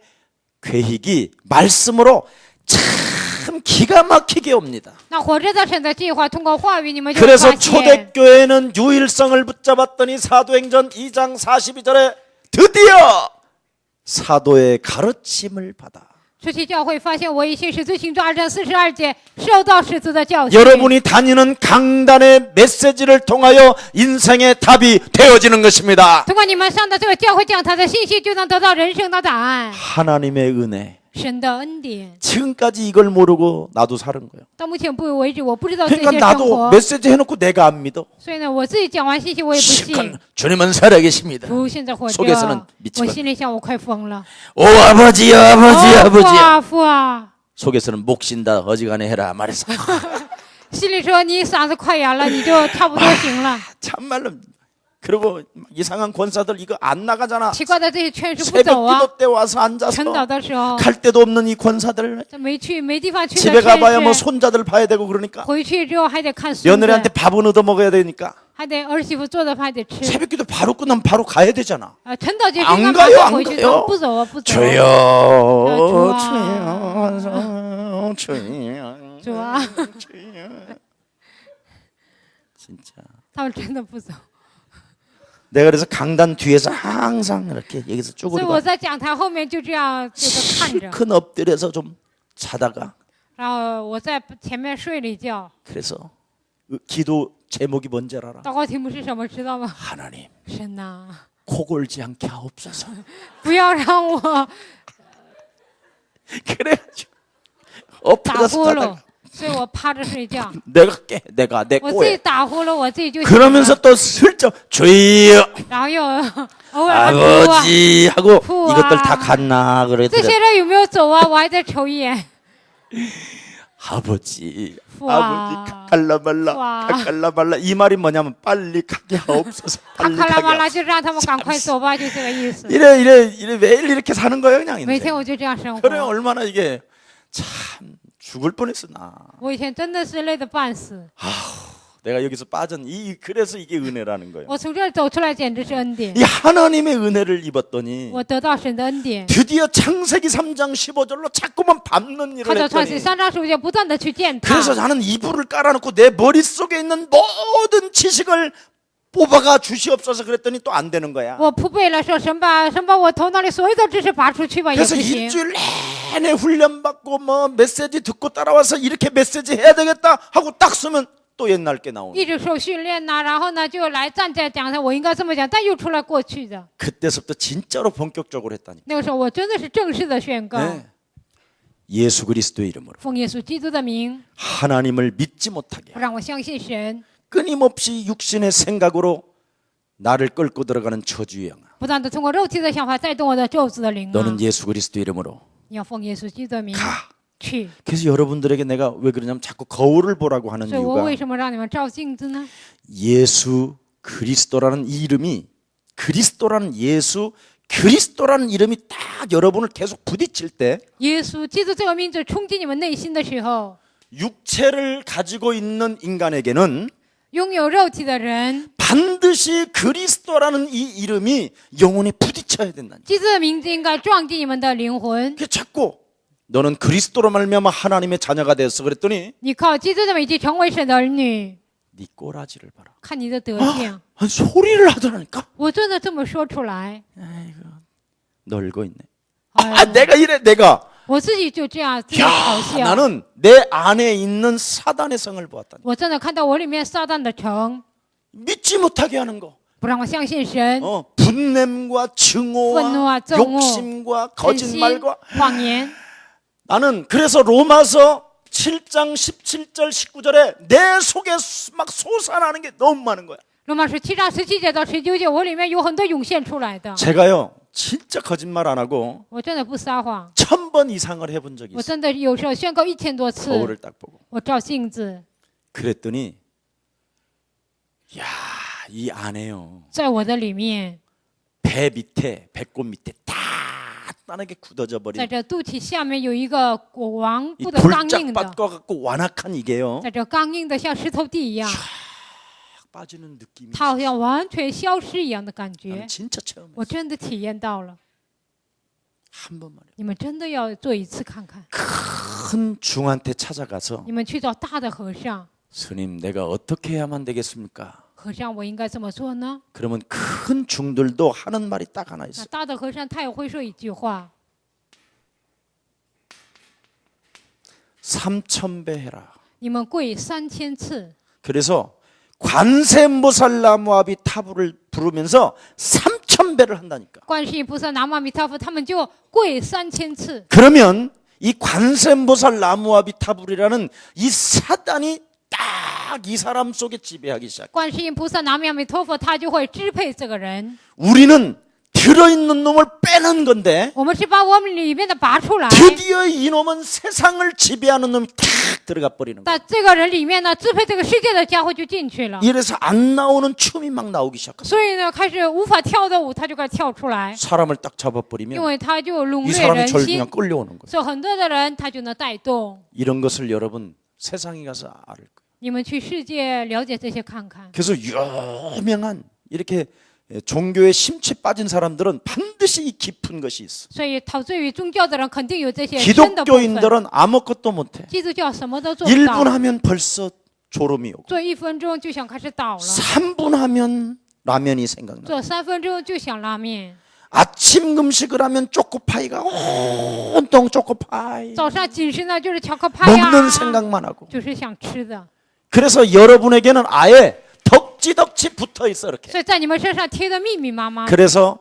계획이 말씀으로 참 기가 막히게 옵니다. 那活着的神的计划通过话语，你们就 그래서 发现。 초대교회는 유일성을 붙잡았더니 사도행전 2장 42절에 드디어 사도의 가르침을 받아. 初期教会发现我以信使徒行传2章42节受到使徒的教训。 여러분이 다니는 강단의 메시지를 통하여 인생의 답이 되어지는 것입니다. 通过你们上的这个教会讲台的信息，就能得到人生的答案。 하나님의 은혜. 神的恩典， 지금까지 이걸 모르고 나도 사는 거예요. 到目前为止我不知道这些 그러니까 生 나도 活， 메시지 해놓고 내가 안 믿어. 所以呢，我自己讲完信息我也不 시간 信。 주님은 살아계십니다. 主现在活 속에서는 着， 미치겠다. 我心里想我快疯了。 오 아버지 아버지 哦，父 아버지. 啊父啊， 속에서는 목 쉰다 어지간해 해라 말해서 心里说你嗓子快哑了，你就差不多行了。 참말로. 그리고 이상한 권사들 이거 안 나가잖아. 奇怪的这些劝是不走啊， 새벽기도 때 와서 앉아서 晨祷的时候 갈 데도 없는 이 권사들 这没地方去 집에 的 가봐야 뭐 劝是， 손자들 봐야 되고 그러니까 回去之后还得看孙子， 며느리한테 밥은 얻어 먹어야 되니까 还得儿媳妇做的饭还得吃。 새벽기도 바로 끝나면 바로 가야 되잖아. 晨祷节 안 应该 가요 马 안 上回去， 가요 不走啊不走。 주여 좋아. 주여 주여 主啊， 진짜. 他们真的不走。 내가 그래서 강단 뒤에서 항상 이렇게 여기서 所以我 쭈그리고 在讲台后面就这样就是看着， 큰 엎드려서 좀 자다가 然后我在前面睡了一觉。 그래서 기도 제목이 뭔지 알아? 祷告题目是什么？知道吗？ 하나님 神呐， 코 골지 않게 하옵소서. 不要让我 그래가지고 打 엎드려서 呼噜 자다가 ，所以我趴着睡觉。 내가 깨 내가 내 我自己 꼬에 打呼噜，我自己就醒 그러면서 了， 또 슬쩍 주여 然后又偶尔还哭啊。 아버지 하고 부아. 이것들 다 갔나 这 그랬더니 些人有没有走啊？我还在瞅一眼。 아버지 부아. 아버지 가깔라말라 부아. 가깔라말라 이 말이 뭐냐면 빨리 가게 하옵소서 卡 빨리 卡拉 가게 马拉 하옵소서 就让他们赶快走吧，就这个意思。 이래 매일 이렇게 사는 거예요 그냥 每 인생. 天我就这样生 그래 活。 얼마나 이게 참 죽을 뻔했어 나. 我以前真的是累得半死， 내가 여기서 빠진 그래서 이게 은혜라는 거예요. 我从这儿走出来简直是恩典。 이 하나님의 은혜를 입었더니 我得到神的恩典， 드디어 창세기 3장 15절로 자꾸만 밟는 일을 靠着创世 했더니 3章15节不断的去践踏。 그래서 나는 이불을 깔아놓고 내 머릿속에 있는 모든 지식을 뽑아가 주시옵소서 그랬더니 또 안 되는 거야. 我铺背了，说神把我头脑里所有的知识拔出去吧，也 그래서 不行。 일주일 내내 훈련받고 뭐 메시지 듣고 따라와서 이렇게 메시지 해야 되겠다 하고 딱 쓰면 또 옛날 게 나오는 一直受训练呐、然后呢就来站在讲台，我应该这么讲，但又出来过去的。 그때서부터 진짜로 본격적으로 했다니. 那个时候我真的是正式的宣告， 네. 예수 그리스도의 이름으로 奉耶稣基督的名， 하나님을 믿지 못하게 不让我相信神， 끊임없이 육신의 생각으로 나를 끌고 들어가는 저주의 영아. 不断的通过肉体的想法带动我的咒子的灵啊！ 너는 예수 그리스도 이름으로 你要奉耶稣基督的名 가. 去。 그래서 여러분들에게 내가 왜 그러냐면 자꾸 거울을 보라고 하는 所以我 이유가 为什么让你们照镜子呢？ 예수 그리스도라는 이 이름이 그리스도라는 예수 그리스도라는 이름이 딱 여러분을 계속 부딪힐 때 耶稣基督这个名字冲击你们内心的时候， 육체를 가지고 있는 인간에게는 拥有肉体的人， 반드시 그리스도라는 이 이름이 영혼에 부딪혀야 된다. 基督的名字应该撞击你们的灵魂。 그게 자꾸 너는 그리스도로 말미암아 하나님의 자녀가 됐어 그랬더니 你靠基督的名字成为神的儿女， 네 꼬라지를 봐라. 看你的德行。 아니, 소리를 하더라니까. 我真的这么说出来， 널고 있네. 哎 아, 呀 내가 이래 내가. 我自己就这样自己 야, 嘲笑。 나는 내 안에 있는 사단의 성을 보았다니. 我真的看到我里面撒旦的城， 믿지 못하게 하는 거. 不让我相信神， 분냄과 증오와 분노와 정오, 욕심과 真心 거짓말과 谎言。 나는 그래서 로마서 7장 17절 19절에 내 속에 막 솟아나는 게 너무 많은 거야. 罗马书7章17节到19节，我里面有很多涌现出来的。 제가요 진짜 거짓말 안 하고 我真的不撒谎， 1000번 이상을 해본 적이 我 있어. 真的有时候宣告1000多次。 거울을 딱 보고 我照镜子， 그랬더니 야, 이 안에요 在我的里面， 배 밑에 배꼽 밑에 단단하게 굳어져 在 버린 这肚脐下面有一个王 이 不得刚硬的， 돌짝밭과 같고 완악한 이게요 在这刚硬的像石头地一样， 빠지는 느낌이 它好像完全消失一样的感觉 나는 。 진짜 체험했어. 我真的体验到了， 한 번만 你们真的要做一次看看。 큰 중한테 찾아가서 你们去找大的和尚， 스님 내가 어떻게 해야만 되겠습니까? 和尚我应该怎么做呢？ 그러면 큰 중들도 하는 말이 딱 하나 那 있어. 大的和尚他也会说一句话： 3,000배 해라. 你们跪3000次。 그래서 관세음보살나무아비 타부를 부르면서 3,000배를 한다니까. 观世音菩萨、南无阿弥陀佛，他们就跪3000次。 그러면 이 관세음보살나무아비 타불이라는 이 사단이 딱 이 사람 속에 지배하기 시작. 观世音菩萨、南无阿弥陀佛，他就会支配这个人。 우리는 들어있는 놈을 빼는 건데 我们是把我们里面的拔出来， 드디어 이놈은 세상을 지배하는 놈이 탁 들어가 버리는 거야. 但这个人里面呢，支配这个世界的家伙就进去了。 이래서 안 나오는 춤이 막 나오기 시작했어. 所以呢，开始无法跳的舞，他就开始跳出来， 사람을 딱 因 잡아버리면 为他就笼 이 络 사람이 人 절 心 그냥 ， 끌려오는 거야. 所以很多的人他就能带动。 이런 것을 여러분 세상에 가서 알을 거예요. 你们去世界了解这些看看。 그래서 유명한 이렇게 종교에 심취 빠진 사람들은 반드시 이 깊은 것이 있어. 所以陶醉于宗教的人肯定有这些深的部分。 기독교인들은 아무것도 못해. 基督教什么都做不 1분 到， 하면 벌써 졸음이 오고 做1分钟就想开始倒了， 3분 하면 라면이 생각나. 做3分钟就想拉面。 아침 금식을 하면 초코파이가 온통 초코파이 早上紧身呢就是巧克力呀， 먹는 생각만 하고. 就是想吃的， 그래서 여러분에게는 아예 덕지덕지 붙어 있어 이렇게. 所以在你们身上贴的密密麻麻。 그래서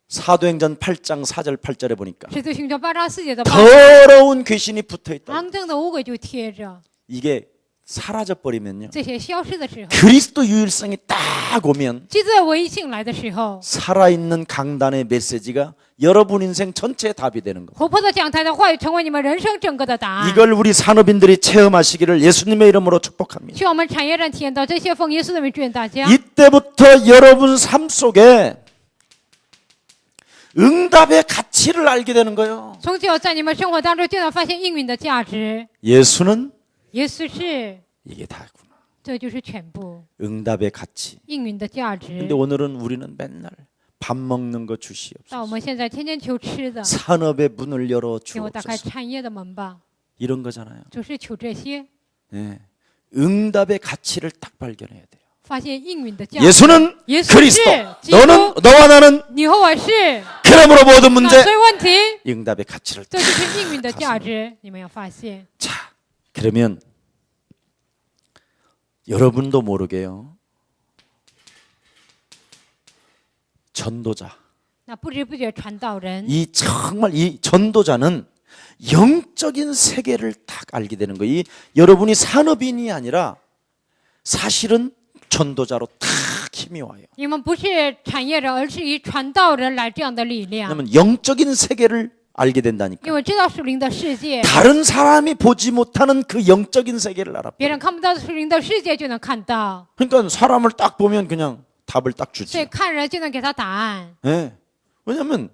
사도행전 8장 4절 8절에 보니까 使徒行传8章4节的 더러운 귀신이 붙어 있다. 肮脏的污鬼就贴着， 이게 사라져 버리면요. 这些消失的时候， 그리스도 유일성이 딱 오면 基督的唯一性来的时候， 살아있는 강단의 메시지가 여러분 인생 전체의 답이 되는 거. 活泼的讲台的话语成为你们人生整个的答案。 이걸 우리 산업인들이 체험하시기를 예수님의 이름으로 축복합니다. 希望我们产业人体验到这些，奉耶稣的名祝愿大家。 이때부터 여러분 삶 속에 응답의 가치를 알게 되는 거예요. 从此在你们生活当中就能发现应允的价值。 예수는 耶稣是， 이게 다구나. 这就是全部 응답의 가치. 应允的价值 근데 。 오늘은 우리는 맨날 밥 먹는 거 但我 주시옵소서. 们现在天天求吃的， 산업의 문을 열어 给我打开 주옵소서. 产业的门吧， 이런 거잖아요. 就是求这些， 예. 응답의 가치를 딱 발견해야 돼요. 发现应允的价值。 예수는 예수 그리스도. 씨, 너는 너와 나는 你和我是， 그러므로 모든 那 문제 所以问题， 응답의 가치를 这就是应允的价值，你们要发现。 자, 그러면 여러분도 모르게요. 전도자. 那不知不觉传道人， 이 정말 이 전도자는 영적인 세계를 딱 알게 되는 거예요. 여러분이 산업인이 아니라 사실은 전도자로 딱 힘이 와요. 你们不是产业人，而是以传道人来这样的力量， 왜냐하면 영적인 세계를 알게 된다니까. 因为知道属灵的世界， 다른 사람이 보지 못하는 그 영적인 세계를 알아. 别人看不到属灵的世界就能看到， 그러니까 사람을 딱 보면 그냥 답을 딱 所以 주지. 看人就能给他答案。 예. 왜냐하면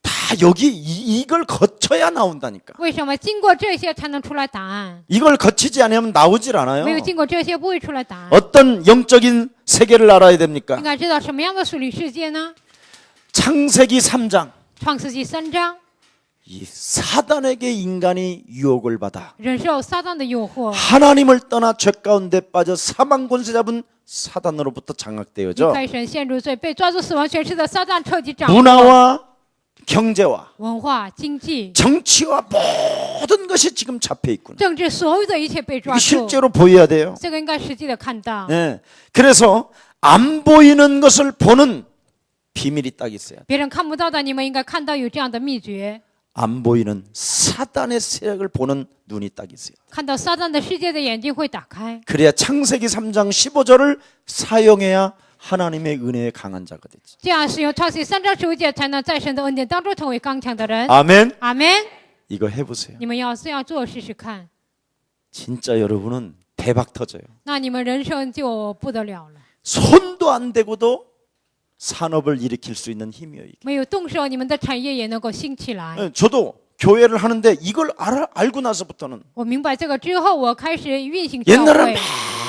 다 여기 이걸 거쳐야 나온다니까. 为什么经过这些才能出来答案？ 이걸 거치지 않으면 나오질 않아요. 没有经过这些不会出来答案。 어떤 영적인 세계를 알아야 됩니까? 应该知道什么样的属灵世界呢？ 창세기 3장 创世纪3章이 사단에게 인간이 유혹을 받아 忍受撒旦的诱惑， 하나님을 떠나 죄 가운데 빠져 사망 권세 잡은 사단으로부터 离 장악되어져 开神陷入罪，被抓住死亡权势的撒旦彻底掌握 문화와 경제와 文化、经济、 정치와 모든 것이 지금 잡혀 있구나. 政治，所有的一切被抓 이게 住。 실제로 보여야 돼요. 这个应该实际的看到。 네. 그래서 안 보이는 것을 보는 비밀이 딱 있어요. 别人看不到的，你们应该看到有这样的秘诀， 안 보이는 사단의 세력을 보는 눈이 딱 있어요. 看到撒旦的世界的眼睛会打开。 그래야 창세기 3장 15절을 사용해야 하나님의 은혜에 강한 자가 되지. 这样使用创世3章15节，才能在神的恩典当中成为刚强的人。 아멘. 阿门。 이거 해보세요. 你们要这样做试试看， 진짜 여러분은 대박 터져요. 那你们人生就不得了了。 손도 안 대고도 산업을 일으킬 수 있는 힘이에요. 이게. 没有动手，你们的产业也能够兴起来。 네, 저도 교회를 하는데 이걸 알고 나서부터는 我明白这个之后，我开始运行教 옛날에 会。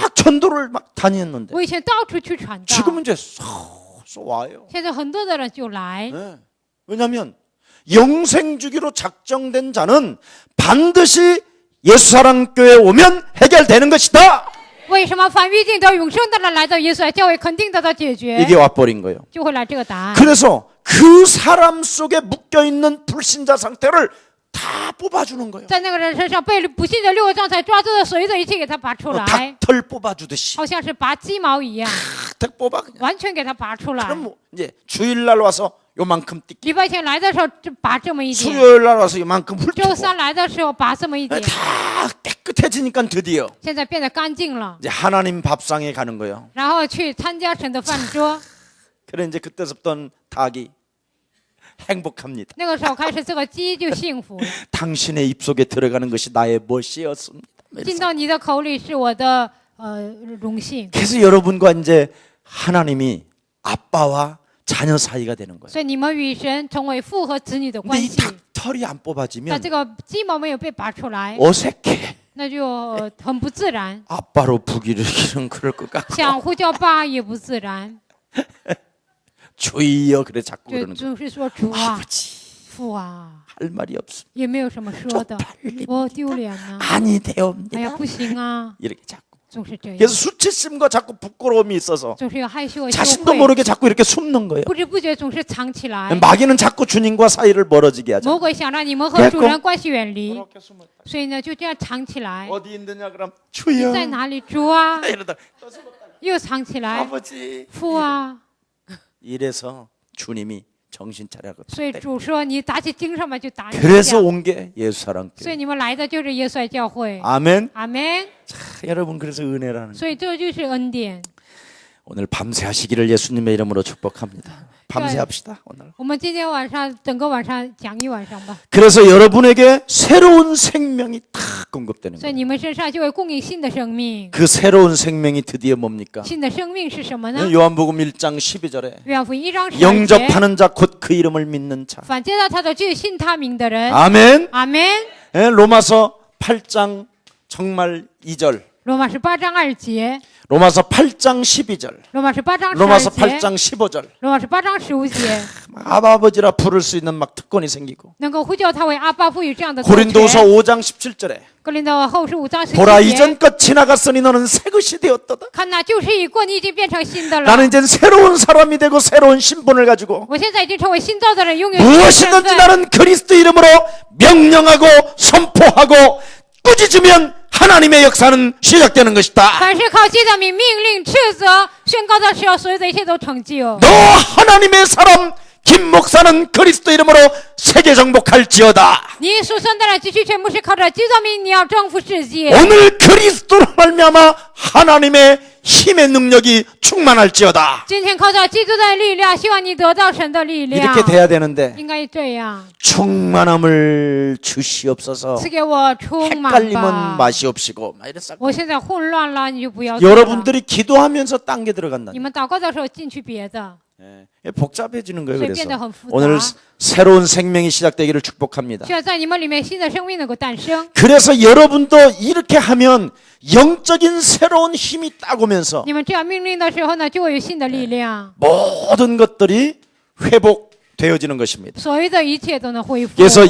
막 전도를 막 다녔는데 我以前到处去传道， 지금은 이제 쏙 와요. 现在很多的人就来， 네. 왜냐하면 영생주기로 작정된 자는 반드시 예수사랑교회에 오면 해결되는 것이다. 为什么凡预定得永生的人来到耶稣来教会，肯定得到解决， 이게 와버린 거예요. 就会来这个答案。 그래서 그 사람 속에 묶여있는 불신자 상태를 다 뽑아주는 거예요. 在那个人身上被不信的六个状态抓住的所有的一切给他拔出来， 닭털 뽑아주듯이 好像是拔鸡毛一样， 탁 뽑아 그냥. 完全给他拔出来。 그럼 뭐 이제 주일날 와서 요만큼 띠기, 礼拜天来的时候就拔这么一点， 수요일날 와서 요만큼 周 훑고 三来的时候拔这么一点， 다 깨끗해지니까 드디어 现在变得干净了， 이제 하나님 밥상에 가는 거예요. 然后去参加神的饭桌。 그래 이제 그때부터는 닭이 행복합니다. 那个时候开始，这个鸡就幸福了， 당신의 입속에 들어가는 것이 나의 멋이었습니다. 进到你的口里是我的荣幸。 그래서 여러분과 이제 하나님이 아빠와 자녀 사이가 되는 거예요. 所以你们与神成为父和子女的 근데 关 이 系。 닭털이 안 但 뽑아지면 这个鸡毛没有被拔出来， 어색해. 那就很不自然。 아빠로 부기르기는 그럴 것 같고 想呼叫爸也不自然， 주여 그래 자꾸 就 그러는 거예요. 总是说主啊、 아버지 父啊， 할 말이 없습니다. 也没有什么说的，我丢脸呐！ 아니 哎 되옵니다. 呀，不行啊， 이렇게 자꾸. 总是这样， 그래서 수치심과 자꾸 부끄러움이 있어서 总是有害羞和羞 자신도 愧， 모르게 자꾸 이렇게 숨는 거예요. 不知不觉总是藏起来。 마귀는 자꾸 주님과 사이를 멀어지게 하죠. 魔鬼想让你们和主人关系远离，所以呢就这样藏起来。 어디 있느냐 그럼 你 주여 在哪里，主啊？ 이러다 又藏起来， 아버지 父啊！ 이래서 주님이 정신 차려고 所以主说你打起精神来就打你一 그래서 下。 온 게 예수사랑교회. 所以你们来的就是耶稣爱教会。 아멘. 阿门。 여러분 그래서 은혜라는 所以这就是恩典。 오늘 밤새 하시기를 예수님의 이름으로 축복합니다. 밤새 합시다 오늘. 我们今天晚上整个晚上讲一晚上吧， 그래서 여러분에게 새로운 생명이 다 공급되는 所以 거예요. 你们身上就会供应新的生命。 그 새로운 생명이 드디어 뭡니까? 新的生命是什么呢？ 요한복음 1장 12절에 约翰福音1章12节， 영접하는 자 곧 그 이름을 믿는 자. 反接到他的就是信他名的人。 아멘. 阿门。 예, 로마서 8장 정말 2절. 罗马是8章2节， 로마서 8장 12절. 罗马是8章 로마서 12节， 8장 15절. 罗马是8章15节， 아버지라 부를 수 있는 막 특권이 생기고. 能够呼叫他为阿爸父，有这样的特权。 고린도서 5장 17절에 格林多后书5章 보라 17节， 이전 것 지나갔으니 너는 새 것이 되었도다. 看那旧事已过，你已经变成新的了。 나는 이제 새로운 사람이 되고 새로운 신분을 가지고 我现在已经成为新造的人，拥有新的身 무엇이든지 份。 나는 그리스도 이름으로 명령하고 선포하고 꾸짖으면 하나님의 역사는 시작되는 것이다. 凡是靠基督的名命令、斥责、宣告的时候，所有的一切都成就。 너 하나님의 사람 김 목사는 그리스도 이름으로 세계 정복할지어다. 你所生的人继续全部是靠着基督的名，你要征服世界。 오늘 그리스도로 말미암아 하나님의 힘의 능력이 충만할지어다. 今天靠着基督的力量，希望你得到神的力量。 이렇게 돼야 되는데 应该这样， 충만함을 주시옵소서. 赐给我充满 헷갈리면 吧。 맛이 없이고 막 이랬어. 我现在混乱了，你就不要做了。 여러분들이 기도하면서 딴 게 들어간다. 你们祷告的时候进去别的， 예, 복잡해지는 거예요. 所以变得 그래서 很复杂。 오늘 새로운 생명이 시작되기를 축복합니다. 需要在你们里面新的生命能够诞生。 그래서 여러분도 이렇게 하면 영적인 새로운 힘이 딱 오면서 你们这样命令的时候呢，就会有新的力量， 모든 것들이 회복 되어지는 것입니다. 所有的一切都能恢复。 그래서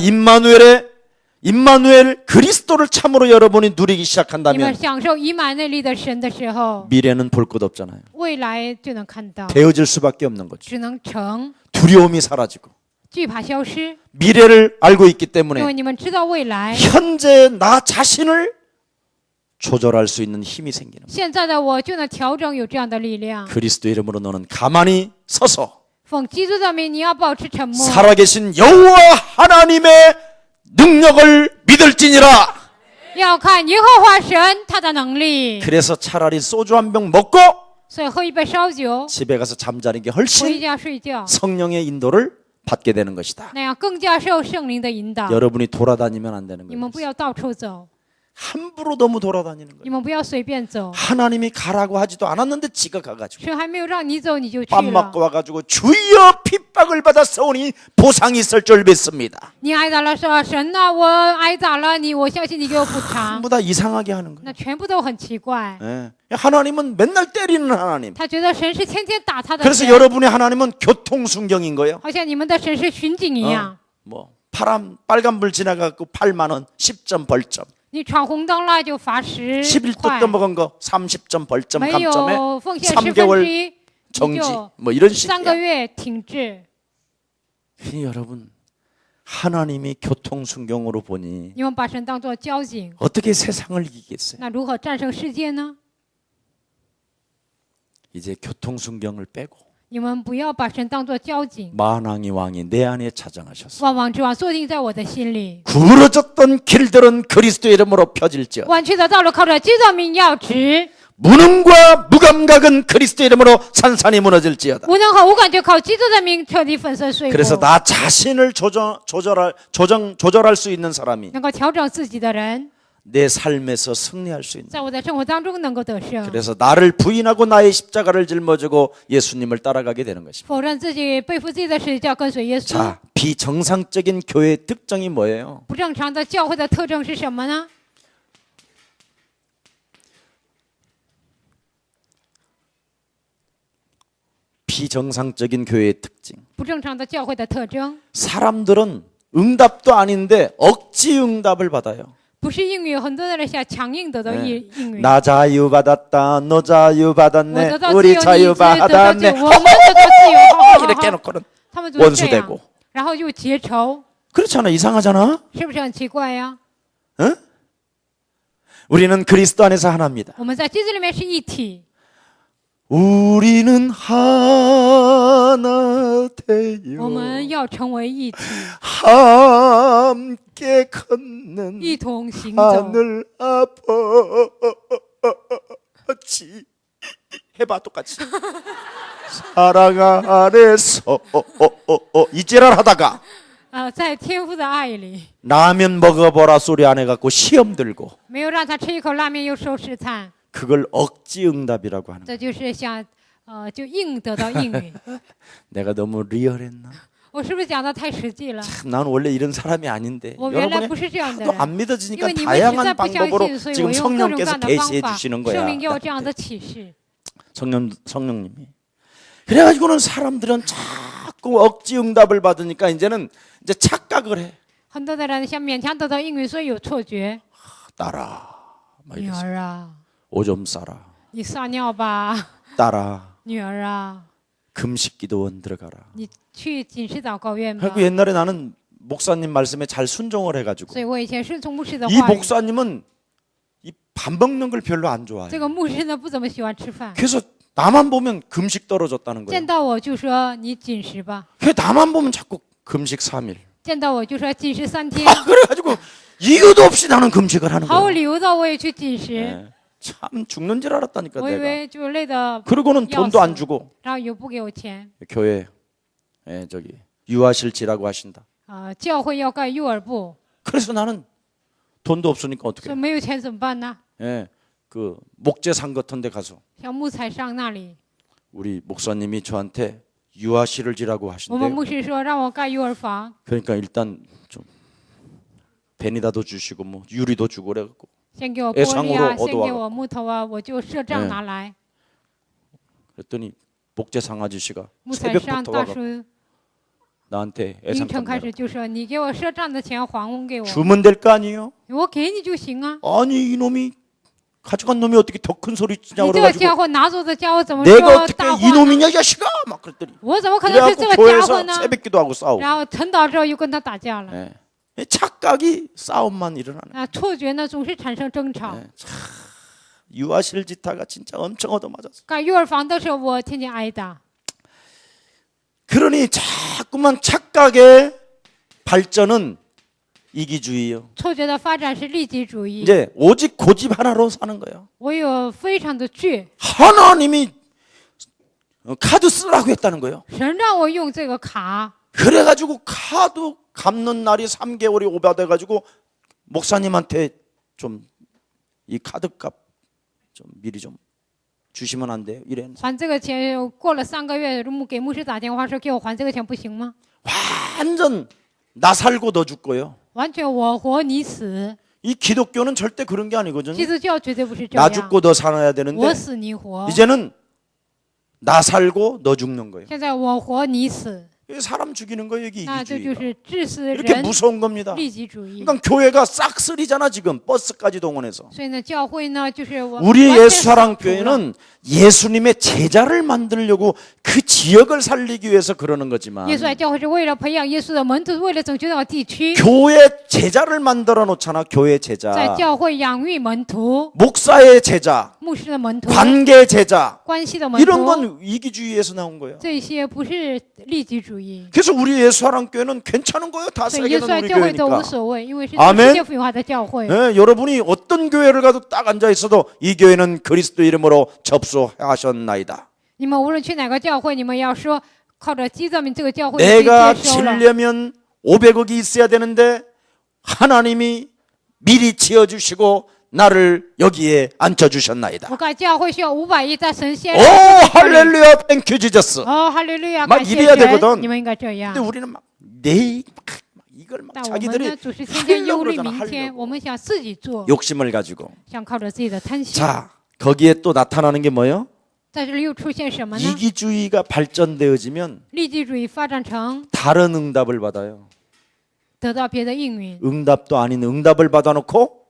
임마누엘 그리스도를 참으로 여러분이 누리기 你们 시작한다면 享受以马内利的神的时候， 미래는 볼 것 없잖아요. 未来就能看到， 되어질 수밖에 없는 거죠. 只能成， 두려움이 사라지고 惧怕消失， 미래를 알고 있기 因为 때문에 你们知道未来。 현재 나 자신을 조절할 수 있는 힘이 생기는 거예요. 现在的我就能调整，有这样的力量。 그리스도 이름으로 너는 가만히 서서 奉基督的名，你要保持沉默， 살아계신 여호와 하나님의 능력을 믿을지니라. 要看耶和华神他的能力。 그래서 차라리 소주 한 병 먹고 所以喝一杯烧酒， 집에 가서 잠자는 게 回 훨씬 家睡觉， 성령의 인도를 받게 되는 것이다. 那样更加受圣灵的引导。 여러분이 돌아다니면 안 되는 你们 거예요. 不要到处走， 함부로 너무 돌아다니는 你 거예요. 们不要随便走。 하나님이 가라고 하지도 않았는데 지가 가가지고 神还没有让你走，你就去 밥 了 먹고 。 와가지고 주여 핍박을 받았사오니 보상이 있을 줄 믿습니다. 你挨打了说神呐、我挨打了你，我相信你给我补偿。 전부 다 이상하게 하는 거예요. 那全部都很奇怪。 예. 하나님은 맨날 때리는 하나님. 他觉得神是天天打他的 그래서 神， 여러분의 하나님은 교통순경인 거예요. 好像你们的神是巡警一样。 뭐 빨간불 지나가고 8만 원 10점 벌점. 你闯红灯了就罚10 11도 块 떠먹은 거 30점 벌점 没 감점에 有奉献 3개월 1/10，你 정지 就 뭐 이런 3 식이야. 个月停滞。 여러분 하나님이 교통순경으로 보니 你们把神当作交警， 어떻게 세상을 이기겠어요? 那如何战胜世界呢？ 이제 교통순경을 빼고 你们不要把神当作交警， 만왕이 왕이 내 안에 자정하셔서 万王之王坐定在我的心里。 구부러졌던 길들은 그리스도 이름으로 펴질지어다. 弯曲的道路靠着基督的名要直， 무능과 무감각은 그리스도 이름으로 산산이 무너질지어다. 无能和无感就靠基督的名彻底粉碎碎 그래서 骨。 나 자신을 조절할 수 있는 사람이 能够调整自己的人， 내 삶에서 승리할 수 있는. 在我的生活当中能够得胜。 그래서 나를 부인하고 나의 십자가를 짊어지고 예수님을 따라가게 되는 것입니다. 否认自己，背负自己的十字架，跟随耶稣。 자, 비정상적인 교회의 특징이 뭐예요? 不正常的教会的特征是什么呢？ 비정상적인 교회의 특징. 不正常的教会的特征 사람들은 응답도 아닌데 억지 응답을 받아요. 不是应允，很多的人想强硬得到应允。 나 자유 받았다. 너 자유 我 받았네. 得到自 우리 由，你 자유 得到自 받았네. 由，我们得到自由。好好好 이렇게 好 해놓고는 他们就是这样， 원수되고. 然后又结仇， 그렇잖아. 이상하잖아. 是不是很奇怪呀？ 응? 우리는 그리스도 안에서 하나입니다. 我们在基督里面是一体， 우리는 하나 我 되어 们要成为一体， 함께 걷는 一同行走。 하늘 아버지 해봐 똑같이 사랑 안에서 이제랄 하다가 在天父的爱里， 라면 먹어보라 소리 안 해갖고 시험 들고 没有让他吃一口拉面又受试探， 그걸 억지 응답이라고 하는 거야. 这就是想就硬得到应允。 내가 너무 리얼했나? 我是不是讲的太实际了？ 난 원래 이런 사람이 아닌데 我原来 여러분이 不是这样的 또 人， 안 因 믿어지니까 为你们实在 다양한 不相 방법으로 信，所以 지금 我用各种各 성령께서 样的 계시해 方法， 주시는 圣 거야. 灵给我这样的启示。 성령님이. 그래가지고는 사람들은 자꾸 억지 응답을 받으니까 이제는 이제 착각을 해. 很多的人想勉强得到应允，所以有错觉。 따라. 막 女 이래서 儿啊， 오줌 싸라. 你撒尿吧， 따라. 女儿啊， 금식기도원 들어가라. 你去紧实祷告院吧。 그리고 옛날에 나는 목사님 말씀에 잘 순종을 해가지고 所以我以前顺从牧师的 이 话语。 목사님은 이 밥 먹는 걸 별로 안 좋아해요. 这个牧师呢不怎么喜欢吃饭， 그래서 나만 보면 금식 떨어졌다는 거예요. 见到我就说你紧实吧， 그 나만 보면 자꾸 금식 3일. 见到我就说紧实3天， 그래가지고 이유도 없이 나는 금식을 하는 毫无 거예요. 理由的我也去紧实， 예. 참 죽는 줄 알았다니까 我以 내가. 为就累的， 그러고는 돈도 안 주고 然后又不给我钱。 교회 저기 유아실지라고 하신다. 教会要盖幼儿部， 그래서 나는 돈도 없으니까 어떻게? 所以没有钱怎么办呢？ 예, 그 목재상 같은 데 가서 像木材商那里， 우리 목사님이 저한테 유아실을 지라고 我们 하신대요. 牧师说让我盖幼儿房， 그러니까 일단 좀 베니다도 주시고 뭐 유리도 주고 그래갖고 先给我玻璃 애상으로 啊，先 얻어와 给我木头啊，我就赊账 네 拿来。 그랬더니 목재상 아저씨가 木材商 새벽부터 大 와가 叔 나한테 凌 예산값 晨开 내라. 始就说：“你给我赊账的钱还给我， 주면 될 거 아니에요? 我给你就行啊。 아니 이놈이 가져간 놈이 어떻게 더 큰 소리 你 치냐고 这个家 그래가지고 伙拿走的家伙怎么 내가 说 어떻게 大话呢？ 이놈이냐 이 자식아 막 그랬더니 我怎么可能是这 그래갖고 个家伙 교회에서 呢？ 새벽기도 하고 싸우고 然后晨祷之后又跟他打架了。 예. 착각이 싸움만 일어나네. 啊，错觉呢总是产生争吵。 유아실 지타가 진짜 엄청 얻어맞았어. 干幼儿房的时候，我天天挨打。 그러니 자꾸만 착각의 발전은 이기주의예요. 错觉的发展是利己主义。 이제 오직 고집 하나로 사는 거예요. 我有非常的倔， 하나님이 카드 쓰라고 했다는 거예요. 神让我用这个卡， 그래가지고 카드 갚는 날이 3개월이 오버돼가지고 목사님한테 좀 이 카드값 좀 미리 좀 주시면 안 돼요? 이래. 还这个钱过了3个月，给牧师打电话说给我还这个钱不行吗？ 완전 나 살고 너 죽고요. 完全我活你死， 이 기독교는 절대 그런 게 아니거든요. 基督教绝对不是这 나 样。 죽고 너 살아야 되는데 我死你活， 이제는 나 살고 너 죽는 거예요. 现在我活你死， 이게 사람 죽이는 거예요. 이게 那这就 이기주의가. 是致死 이렇게 人 무서운 겁니다. 利己主义。 그러니까 교회가 싹쓸이잖아 지금 버스까지 동원해서. 所以呢，教会呢就是我 우리 完全 예수사랑 扫除了 교회는 예수님의 제자를 만들려고 그 지역을 살리기 위해서 그러는 거지만 耶稣爱教会是为了培养耶稣的门徒，为了拯救那个地区， 교회 제자를 만들어 놓잖아. 교회 在 제자, 教会养育门徒， 목사의 제자, 牧师的门徒， 관계 제자 关系的门 이런 徒， 건 이기주의에서 나온 거예요. 这些不是利己主义。 그래서 우리 예수사랑 교회는 괜찮은 거예요. 다 所以耶稣 세계는 爱 우리 教会都无 교회니까. 所谓，因为是 아멘 世界文化的教会。 예, 여러분이 어떤 교회를 가도 딱 앉아 있어도 이 교회는 그리스도 이름으로 접수하셨나이다. 你们无论去哪个教会，你们要说靠着基督名这个教会已经 내가 接收了。 치려면 500억이 있어야 되는데 하나님이 미리 지어주시고 나를 여기에 앉혀주셨나이다. 我盖教会需要500亿，在神先 오 할렐루야 땡큐 지저스. 哦，哈利路亚， 막 感谢 이래야 되거든 神，你们应该这样 근데 。 우리는 막 내 이걸 막 但我们 자기들이 呢，总是天天忧 하려고 虑 그러잖아 明天， 하려고 我们想自己做， 욕심을 가지고 想靠着自己的贪心。 자 거기에 또 나타나는 게 뭐예요? 在这里又出现什么呢？ 이기주의가 발전되어지면 利己主义发展成 다른 응답을 받아요. 得到别的应允， 응답도 아닌 응답을 받아놓고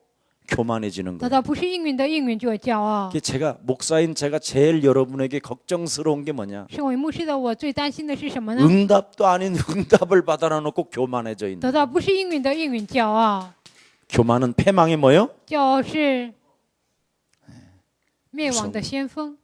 교만해지는 得 거예요. 到不是应允的应允就会骄傲。 이게 제가 목사인 제가 제일 여러분에게 걱정스러운 게 뭐냐? 身为牧师的我最担心的是什么呢？ 응답도 아닌 응답을 받아놓고 교만해져 있는. 得到不是应允的应允骄傲， 교만은 패망의 뭐요? 骄傲是灭亡的先锋。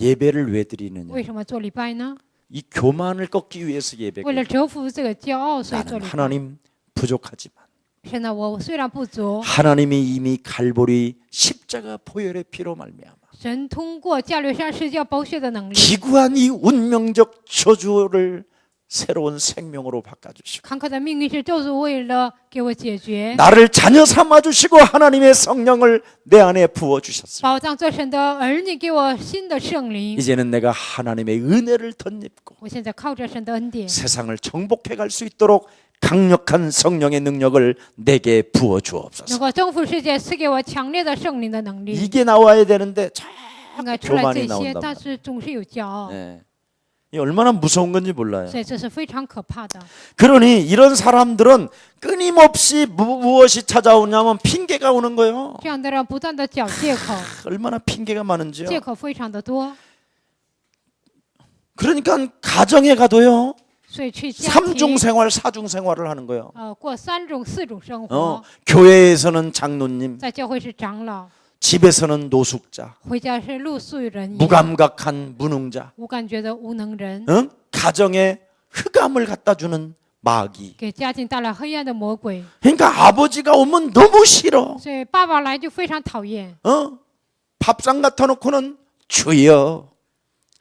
예배를 왜 드리느냐? 为什么做礼拜呢？ 이 교만을 꺾기 위해서 예배가. 为了折服这个骄傲，所以做 나는 礼拜。 하나님 부족하지만 现在我虽然不足， 하나님이 이미 갈보리 십자가 보혈의 피로 말미암아 神通过加略山施教宝血的能力， 기구한 이 운명적 저주를 새로운 생명으로 바꿔주시고 坎坷的命运是咒诅，为了给我解决， 나를 자녀 삼아주시고 하나님의 성령을 내 안에 부어주셨습니다. 保障做神的儿女，给我新的圣灵。 이제는 내가 하나님의 은혜를 덧입고 我现在靠着神的恩典， 세상을 정복해 갈 수 있도록 강력한 성령의 능력을 내게 부어 能 주옵소서. 够征服世界，赐给我强烈的圣灵的能力。 이게 나와야 되는데 应该出来 교만이 这些， 나온단 但 말이에요. 是总是有骄傲， 네. 이 얼마나 무서운 건지 몰라요. 所以这是非常可怕的。 그러니 이런 사람들은 끊임없이 무엇이 찾아오냐면 핑계가 오는 거예요. 这样的人不断的找借口， 얼마나 핑계가 많은지요. 借口非常的多， 그러니까 가정에 가도요. 所以去家 삼중 庭 생활, 사중 생활을 하는 거예요. 过3种、4种生活， 교회에서는 장로님, 在教会是长老， 집에서는 노숙자, 回家是露宿人， 무감각한 무능자, 无感觉的无能人， 가정에 흑암을 갖다 주는 마귀. 给家庭带来黑暗的魔鬼。 그러니까 아버지가 오면 너무 싫어. 所以爸爸来就非常讨厌， 밥상 갖다 놓고는 주여.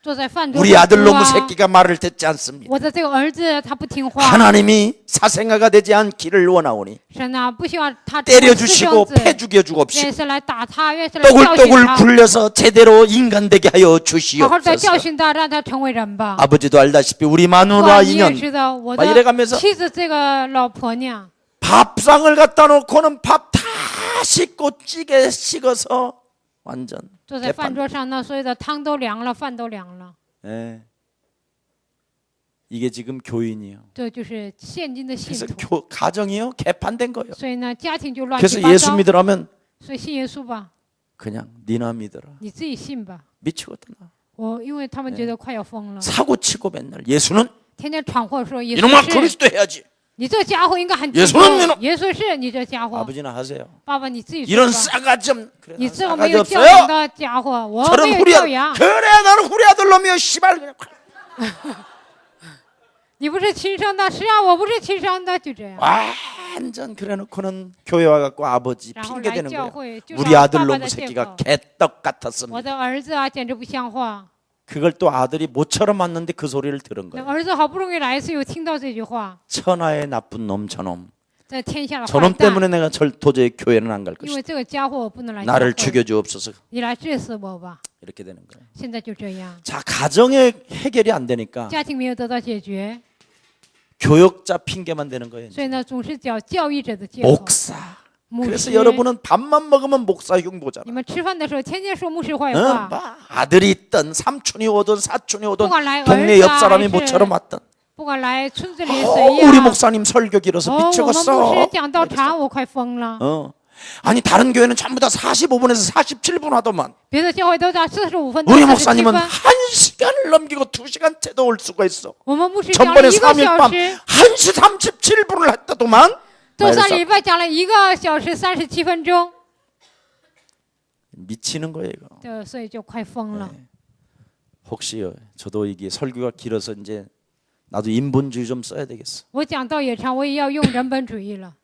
坐在饭桌 우리 上 아들 说 놈의 啊 새끼가 말을 듣지 않습니다. 我的这个儿子他不听话， 하나님이 사생아가 되지 않기를 원하오니 神啊不希望他 때려주시고 子， 패 죽여 주옵시고 愿是来打他，愿是来教训 또글또글 他， 굴려서 제대로 인간 되게 하여 好好的 주시옵소서. 教训他，让他成为人吧。 아버지도 알다시피 우리 哇 마누라 你也 인연 知道，我 막 的 이래가면서 妻子这个老婆娘， 밥상을 갖다 놓고는 밥 다 씻고 찌개 식어서 완전 坐在饭 개판. 桌上，那所有的汤都凉了，饭都凉了。 예. 이게 지금 교인이요. 这就是现今的信 그래서 徒。 가정이요 개판된 거예요. 所以呢，家庭就乱 그래서 七八 예수 糟。 믿으라면 所以信耶稣吧， 그냥 니나 믿어라. 你自己信吧。 미치겠다 나. 因为他们觉得快要疯了， 사고치고 맨날 예수는 天天闯祸说耶 이놈아 稣是， 그리스도 해야지. 你这家伙应该很 耶 激 稣 动 는 。耶稣是你这家伙， 아버지나 하세요. 爸爸你自己说 이런 吧。 싸가지 없는 그래, 你 나는 这个没 싸가지 有教养 없어요. 的家伙，我 저런 没有教养。 그래 나는 후리 아들놈이요 씨발 그냥 你不是亲生的，是啊，我不是亲生的，就这样。 완전 그래놓고는 교회 와갖고 아버지 然后 핑계 来 대는 教 거예요. 会，就 우리 是爸 아들 爸 놈 的借 새끼가 口。 개떡 같았습니다. 我的儿子啊，简直不像话。 그걸 또 아들이 모처럼 왔는데 그 소리를 들은 那 거예요. 儿子好不容易来一次，又听到这句话， 천하의 나쁜 놈 저놈. 在天下的坏 저놈 蛋， 때문에 내가 도저히 교회는 안 갈 因为 것이다. 这个家伙我不能来教 나를 会， 죽여주옵소서. 你来治死我吧。 이렇게 되는 거예요. 现在就这样， 자 가정의 해결이 안 되니까 家庭没有得到解决， 교역자 핑계만 되는 거예요. 所以呢，总是找教育者的借口。 목사. 牧 그래서 师， 여러분은 밥만 먹으면 목사 흉보잖아. 你们吃饭的时候天天说牧师坏 응? 话， 뭐 아들이 있든 삼촌이 오든 사촌이 오든 不管来 동네 儿子 옆 啊， 사람이 还是 모처럼 왔든 不管来村子里谁呀 우리 ， 목사님 설교 길어서 我们牧 미치겠어. 师讲道长，我快疯了。 아니 다른 교회는 전부 다 45분에서 47분 하더만 别的教会都讲45分到 우리 47 목사님은 分， 1시간을 넘기고 2시간째도 올 수가 있어. 我们牧师讲了 전번에 1个 3일 小 밤 时， 1시 37분을 했다더만 周三礼拜讲了1个小时37分钟， 미치는 거예요 이거. 所以就快疯了。 혹시요 저도 이게 설교가 길어서 이제 나도 인본주의 좀 써야 되겠어. 我讲道也长，我也要用人本主义了。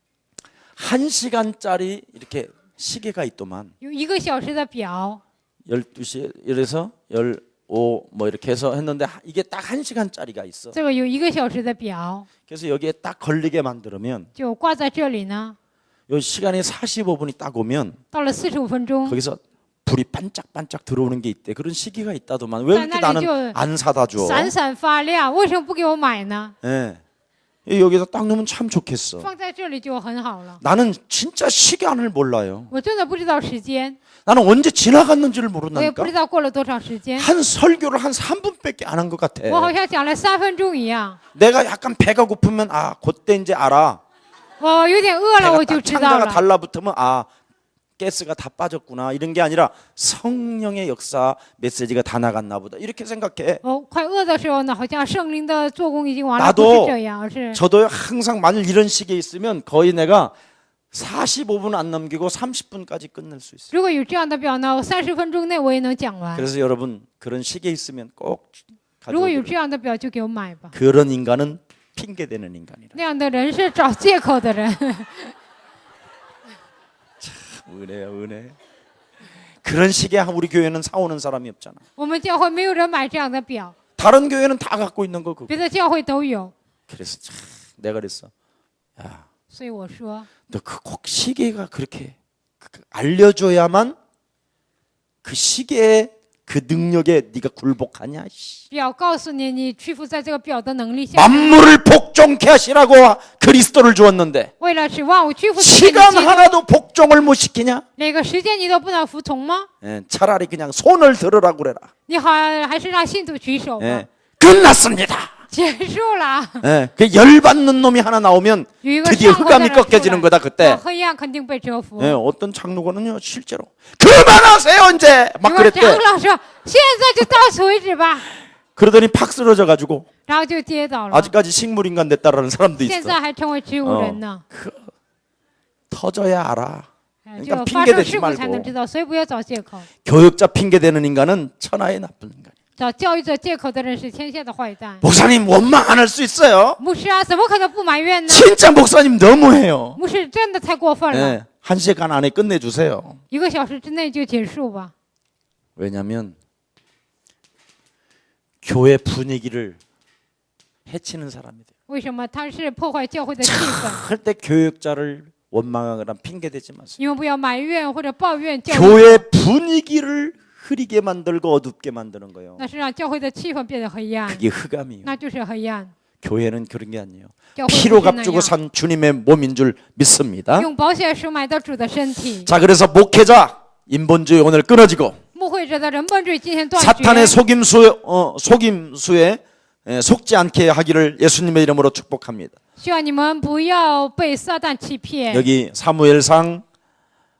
1시간짜리 이렇게 시계가 있더만 有1个小时的表， 12시에 이래서 15 뭐 이렇게 해서 했는데 이게 딱 1시간짜리가 있어. 这个有1个小时的表， 그래서 여기에 딱 걸리게 만들면 就挂在这里呢。 요 시간이 45분이 딱 오면 到了45分钟， 거기서 불이 반짝반짝 들어오는 게 있대. 그런 시기가 있다더만. 왜 이렇게 나 나는 안 사다 줘? 闪闪发亮，为什么不给我买呢？ 예. 여기서 딱 넣으면 참 좋겠어. 放在这里就很好了。 나는 진짜 시간을 몰라요. 我真的不知道时间， 나는 언제 지나갔는지를 我也不 모른다니까. 知道过了多长时间。 한 설교를 한 3분밖에 안 한 것 같아. 我好像讲了3分钟一样。 내가 약간 배가 고프면 아, 그때 이제 알아. 我有点饿了， 배가 我就 딱 知道 창자가 了。 달라붙으면 아, 가스가 다 빠졌구나. 이런 게 아니라 성령의 역사 메시지가 다 나갔나 보다. 이렇게 생각해. 快饿的时候呢，好像圣灵的做工已经完了， 나도 不是这样，而是 저도 항상 만일 이런 시기에 있으면 거의 내가 45분 안 넘기고 30분까지 끝낼 수 있어요. 如果有这样的表呢，我30分钟内我也能讲完。 그래서 여러분 그런 시기에 있으면 꼭 如果有 가져오세요. 这样的表，就给我买吧。 그런 인간은 핑계대는 인간이라. 那样的人是找借口的人。 은혜야 은혜. 그런 시기에 우리 교회는 사오는 사람이 없잖아. 我们教会没有人买这样的表， 다른 교회는 다 갖고 있는 거 그거. 别的教会都有。 그래서 참 내가 그랬어. 야, 所以我说， 너 그 꼭 시계가 그렇게 알려줘야만 그 시계의 그 능력에 네가 굴복하냐? 씨. 表告诉你，你屈服在这个表的能力下。 만물을 복종케 하시라고 그리스도를 주었는데 为了使万物屈服于你 시간 基督， 하나도 복종을 못 시키냐? 哪个时间你都不能服从吗？ 예, 차라리 그냥 손을 들으라고 그래라. 你好，还是让信徒举手吧。 예, 끝났습니다. 结束了， 예, 그 열받는 놈이 하나 나오면 有一个 드디어 上课的 흑암이 人出 꺾여지는 来 거다 그때. 黑暗肯定被折服。 예, 어떤 장로관은요 실제로 그만하세요 이제 막 有个 그랬대. 长老说：“现在就到此为止吧。 그러더니 팍 쓰러져 가지고 然后就跌倒了， 아직까지 식물인간 됐다라는 사람도 现 있어. 在还成为植物人呢。 터져야 알아. 就 그러니까 发生 핑계대지 事故才能 말고 知道，所以不要找借口。 교역자 핑계대는 인간은 천하의 나쁜 인간. 找教育者借口的人是天下的坏蛋。 목사님 원망 안 할 수 있어요? 牧师啊，怎么可能不埋怨呢？ 진짜 목사님 너무해요. 牧师真的太过分了。 예, 1시간 안에 끝내주세요. 1个小时之内就结束吧。 왜냐하면 교회 분위기를 해치는 사람이 돼요. 为什么？他是破坏教会的气氛。 절대 교역자를 원망하거나 핑계대지 마세요. 你们不要埋怨或者抱怨教会， 교회 분위기를 흐리게 만들고 어둡게 만드는 거예요. 那是让教会的气氛变得黑暗， 그게 흑암이에요. 那就是黑暗。 교회는 그런 게 아니에요. 教会 피로 不是那 값주고 样， 산 주님의 몸인 줄 믿습니다. 用保险赎买到主的身体。 자, 그래서 목회자 인본주의 오늘 끊어지고 牧会者的人本主义今天断绝， 사탄의 속임수에 속지 않게 하기를 예수님의 이름으로 축복합니다. 希望你们不要被撒旦欺骗。 여기 사무엘상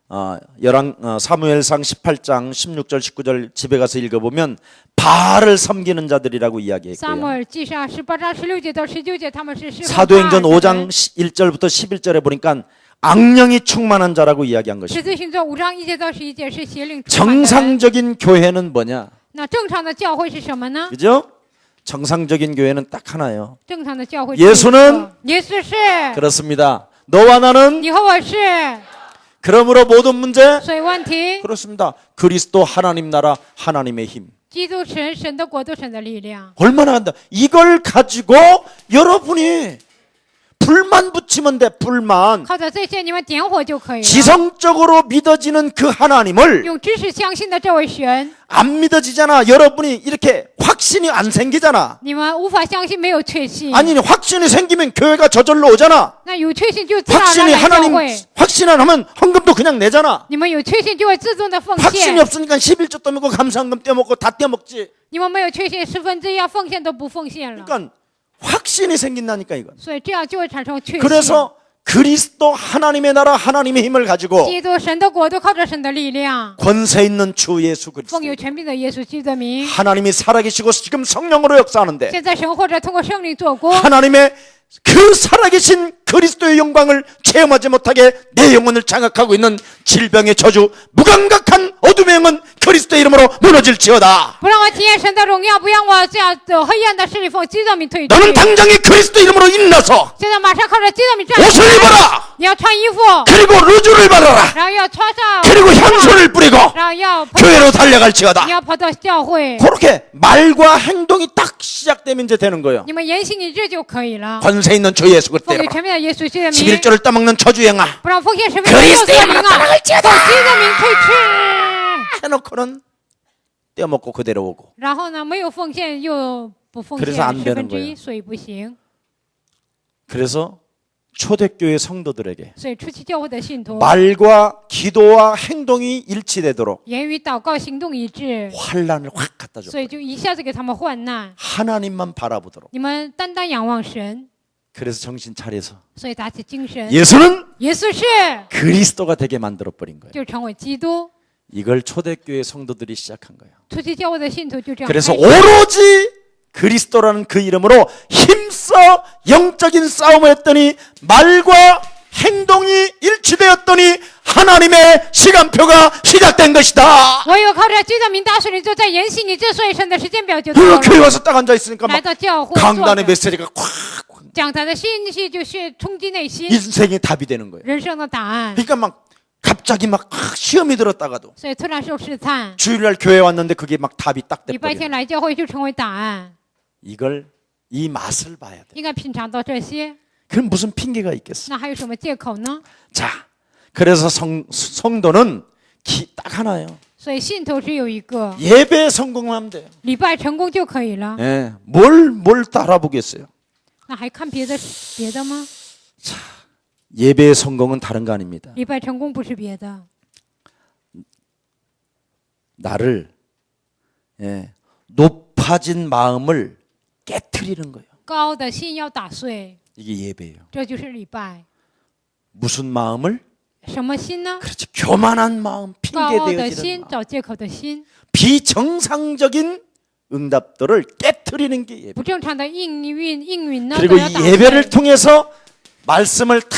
18장 16절 19절 집에 가서 읽어보면 바알을 섬기는 자들이라고 撒 이야기했고요. 母耳记上18章16节到19节，他们是侍奉 사도행전 巴尔的人。 5장 1절부터 11절에 보니까 악령이 충만한 자라고 이야기한 使 것입니다. 徒行传5章1节到11节是邪灵充满的人。 정상적인 교회는 뭐냐? 那正常的教会是什么呢？ 그죠? 정상적인 교회는 딱 하나요. 正常的教会 예수는 耶稣是， 그렇습니다. 너와 나는 你和我是， 그러므로 모든 문제 所以问题， 그렇습니다. 그리스도 하나님 나라 하나님의 힘. 基督神神的国度神的力量。 얼마나 한다. 이걸 가지고 여러분이 불만 붙이면 돼. 불만. 靠着这些你们点火就可以了。 지성적으로 믿어지는 그 하나님을 用知识相信的这位神， 안 믿어지잖아. 여러분이 이렇게 확신이 안 생기잖아. 你们无法相信，没有确信。 아니 확신이 생기면 교회가 저절로 오잖아. 那有确信就自然而 확신이 然来教 하나님 会。 확신을 하면 헌금도 그냥 내잖아. 你们有确信就会自动的奉 확신이 献。 없으니까 11조 떠먹고 감사헌금 떼먹고 다 떼먹지. 你们没有确信1/10要奉献都不奉献了， 그러니까 확신이 생긴다니까 이건. 所以这样就会产生确信。 그래서 그리스도 하나님의 나라 하나님의 힘을 가지고 基督神的国度靠着神的力量， 권세 있는 주 예수 奉 그리스도 有权柄的耶稣基督的名。 하나님이 살아계시고 지금 성령으로 역사하는데 现在神或者通过圣灵做工， 하나님의 그 살아계신 그리스도의 영광을 체험하지 못하게 내 영혼을 장악하고 있는 질병의 저주 무감각한 어둠의 영은 그리스도의 이름으로 무너질지어다. 不让我体验神的荣耀，不让我这样走黑暗的势力，奉基督的名退去。 너는 당장에 그리스도 이름으로 일어나서 现在马上靠着基督的名站 옷을 起来， 입어라. 你要穿衣服， 그리고 루즈를 바르라. 然后要穿上， 그리고 향수를 뿌리고 然后要跑 교회로 달려갈지어다. 你要跑到教会， 그렇게 말과 행동이 딱 시작되면 이제 되는 거예요. 你们言行一致就可以了。 권세 있는 주 예수 奉 그리스도 给全面的耶稣基督的名， 11조를 따먹는 저주행아 不让奉献十分之六的名啊，奉基督的名退去。 해놓고는 떼어먹고 그대로 오고. 然后呢，没有奉献又不奉献 그래서 안 1/10 되는 거예요 ，所以不行。 그래서 초대교회 성도들에게 所以初期教会的信徒， 말과 기도와 행동이 일치되도록 言语、祷告、行动一致， 환란을 확 갖다 줘. 所以就一下子给他们患难。 하나님만 바라보도록. 你们单单仰望神， 그래서 정신 차려서 所以打起精神。 예수는 耶稣是， 그리스도가 되게 만들어 버린 거예요. 就成为基督。 이걸 초대교회 성도들이 시작한 거예요. 初期教会的信徒就这样开 그래서 始。 오로지 그리스도라는 그 이름으로 힘써 영적인 싸움을 했더니 말과 행동이 일치되었더니 하나님의 시간표가 시작된 것이다. 唯有靠着基督的名大水灵就在言行一致，所以神的时间表就到 그 了。 교회 와서 딱 앉아 있으니까 来 막 到教会坐 강단의 着， 메시지가 콱 讲台的信息就是冲击内心， 인생의 답이 되는 거예요. 人生的答案。 그러니까 막 갑자기 막 시험이 들었다가도 所以突然受试探， 주일날 교회 왔는데 그게 막 답이 딱 礼拜 돼버려. 天来教会就成为答案。 이걸 이 맛을 봐야 돼. 应该品尝到这些， 그럼 무슨 핑계가 있겠어? 那还有什么借口呢？ 자, 그래서 성도는 딱 하나예요. 所以信徒只有一个， 예배 성공하면 돼요. 礼拜成功就可以了。 예, 뭘 따라보겠어요? 那还看别的吗？ 예배의 성공은 다른 거 아닙니다. 礼拜成功不是别的， 나를 높아진 마음을 깨트리는 거예요. 高的心要打碎， 이게 예배예요. 这就是礼拜。 무슨 마음을? 什么心呢？ 그렇지. 교만한 마음, 高傲的 핑계대어지는 心， 마음. 找借口的心， 비정상적인 응답들을 깨트리는 게 예배. 不正常的应允呢， 그리고 都要 이 打 예배를 碎。 통해서 말씀을 다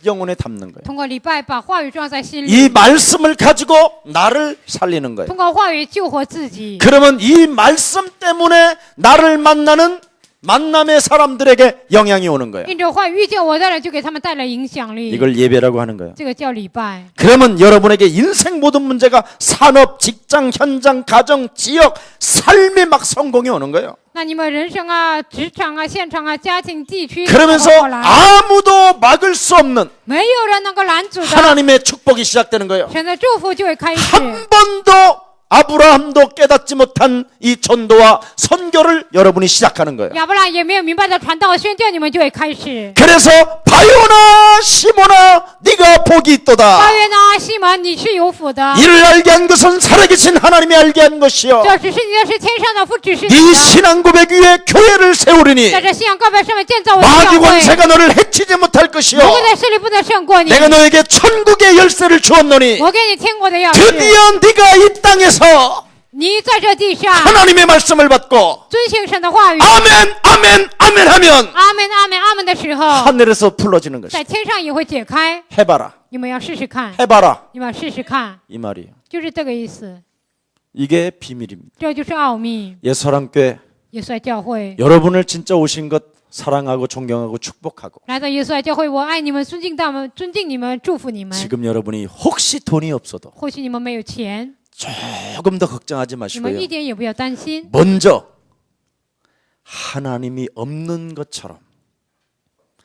영혼에 담는 거예요. 通过礼拜把话语装在心 이 里， 말씀을 가지고 나를 살리는 거예요. 通过话语救活自己。 그러면 이 말씀 때문에 나를 만나는 만남의 사람들에게 영향이 오는 거예요. 因着话语遇见我的人，就给他们带来影响力。 이걸 예배라고 하는 거예요. 这个叫礼拜。 그러면 여러분에게 인생 모든 문제가 산업, 직장, 현장, 가정, 지역, 삶에 막 성공이 오는 거예요. 那你们人生啊、职场啊、现场啊、家庭、地区， 그러면서 都好来 아무도 막을 수 없는 没有人能够拦阻的， 하나님의 축복이 시작되는 거예요. 神的祝福就会开始， 한 번도 아브라함도 깨닫지 못한 이 전도와 선교를 여러분이 시작하는 거예요. 亚伯拉也没有明白的传道宣教，你们就会开始。 그래서 바요나 시몬아 네가 복이 있도다. 八月呢，西门，你是有福的， 이를 알게 한 것은 살아계신 하나님이 알게 한 것이요 这指示你的是天上的父指示你 네 的。 신앙 고백 위에 교회를 세우리니 在这信仰告白上面建造我的 마귀 教会， 권세가 너를 해치지 못할 것이요 魔鬼的势力不能胜过你。 내가 너에게 천국의 열쇠를 주었노니 我给你天国的钥匙， 드디어 네가 이 땅에서 你在这地上 하나님의 말씀을 받고 遵行神的话语， 아멘 아멘 아멘 하면 阿门阿门阿门的时候， 하늘에서 풀어지는 在 것이다. 天上也会解开。 해봐라 你们要试试看， 해봐라 你们要试试看， 이 말이에요. 就是这个意思。 이게 비밀입니다. 这就是奥秘。 예수랑교회 耶稣爱教会， 여러분을 진짜 오신 것 사랑하고 존경하고 축복하고 来到耶稣爱教会，我爱你们，尊敬他们，尊敬你们，祝福你们。 지금 여러분이 혹시 돈이 없어도 或许你们没有钱， 조금 더 걱정하지 你们 마시고요. 一点也不要担心。 먼저 하나님이 없는 것처럼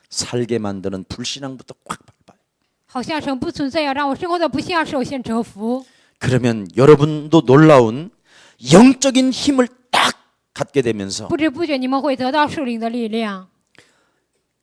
살게 만드는 불신앙부터 꽉 밟아요. 好像神不存在，要让我生活的不像，首先折服。 그러면 여러분도 놀라운 영적인 힘을 딱 갖게 되면서 不知不觉你们会得到属灵的力量，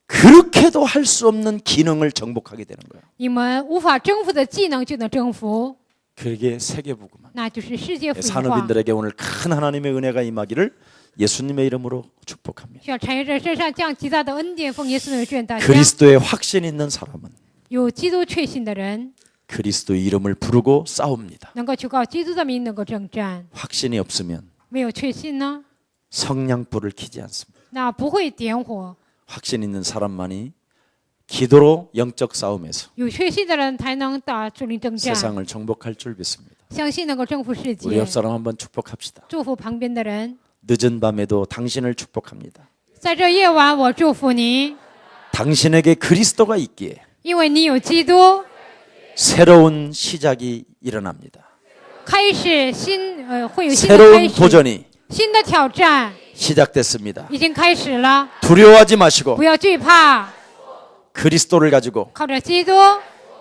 그렇게도 할 수 없는 기능을 정복하게 되는 거예요. 你们无法征服的技能就能征服， 그게 세계복음화. 那就是世界福音化。 산업인들에게 오늘 큰 하나님의 은혜가 임하기를 예수님의 이름으로 축복합니다. 需要产业者身上降极大的恩典，奉耶稣的愿大家。 그리스도의 확신 있는 사람은 有基督确信的人， 그리스도 이름을 부르고 싸웁니다. 能够求告基督的名，能够征战。 확신이 없으면 没有确信呢， 성냥불을 켜지 않습니다. 那不会点火。 확신 있는 사람만이 기도로 영적 싸움에서 有确信的人才能打属灵征战， 세상을 정복할 줄 믿습니다. 相信能够征服世 우리 界 옆 。 사람 한번 축복합시다. 祝福旁边的人， 늦은 밤에도 당신을 축복합니다. 在这夜晚，我祝福你， 당신에게 그리스도가 있기에 因为你有基督， 새로운 시작이 일어납니다. 开始会有新的开 새로운 始， 도전이 新的挑战 시작됐습니다. 已经开始了。 두려워하지 마시고 不要惧怕， 그리스도를 가지고 靠着基督，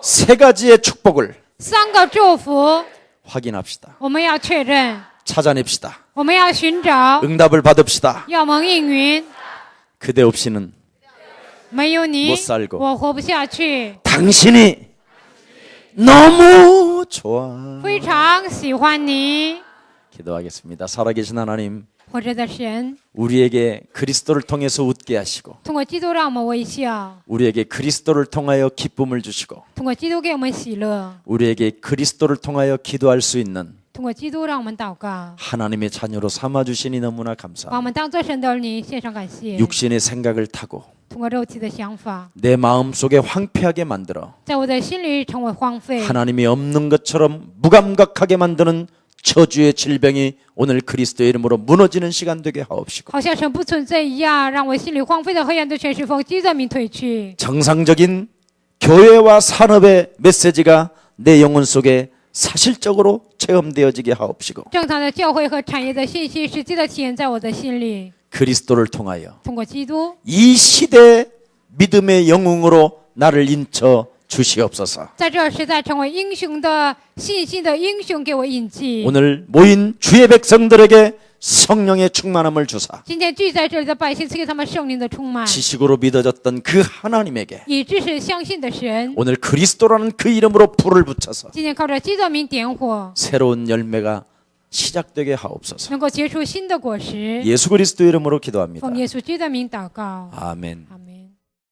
세 가지의 축복을 三个祝福， 확인합시다. 我们要确认， 찾아냅시다. 我们要寻找， 응답을 받읍시다. 要蒙应允。 그대 없이는 没有你 못 살고 ，我活不下去。 당신이 너무 좋아. 非常喜欢你， 기도하겠습니다. 살아계신 하나님, 活着的神， 우리에게 그리스도를 통해서 웃게 하시고 通过基督让我们微笑， 우리에게 그리스도를 통하여 기쁨을 주시고 通过基督给我们喜乐， 우리에게 그리스도를 통하여 기도할 수 있는 通过基督让我们祷告， 하나님의 자녀로 삼아주시니 너무나 把我 감사합니다. 们当作神的儿女，献上感谢。 육신의 생각을 타고 通过肉体的想法， 내 마음속에 황폐하게 만들어 在我的心里成为荒废， 하나님이 없는 것처럼 무감각하게 만드는 저주의 질병이 오늘 그리스도의 이름으로 무너지는 시간 되게 하옵시고 好像神不存在一样，让我心里荒废的黑暗都全是奉基督的名退去。 정상적인 교회와 산업의 메시지가 내 영혼 속에 사실적으로 체험되어지게 하옵시고 正常的教会和产业的信息实际的体现在我的心里， 그리스도를 통하여 通过基督， 이 시대 믿음의 영웅으로 나를 인쳐 주시옵소서. 在这时代成为英雄的信心的英雄，给我印记。 오늘 모인 주의 백성들에게 성령의 충만함을 주사 今天聚在这里的百姓赐给他们圣灵的充满， 지식으로 믿어졌던 그 하나님에게 以知识相信的神， 오늘 그리스도라는 그 이름으로 불을 붙여서 今天靠着基督的名点火， 새로운 열매가 시작되게 하옵소서. 能够结出新的果实。 예수 그리스도 이름으로 기도합니다. 奉耶稣基督的名祷告， 아멘. 阿门。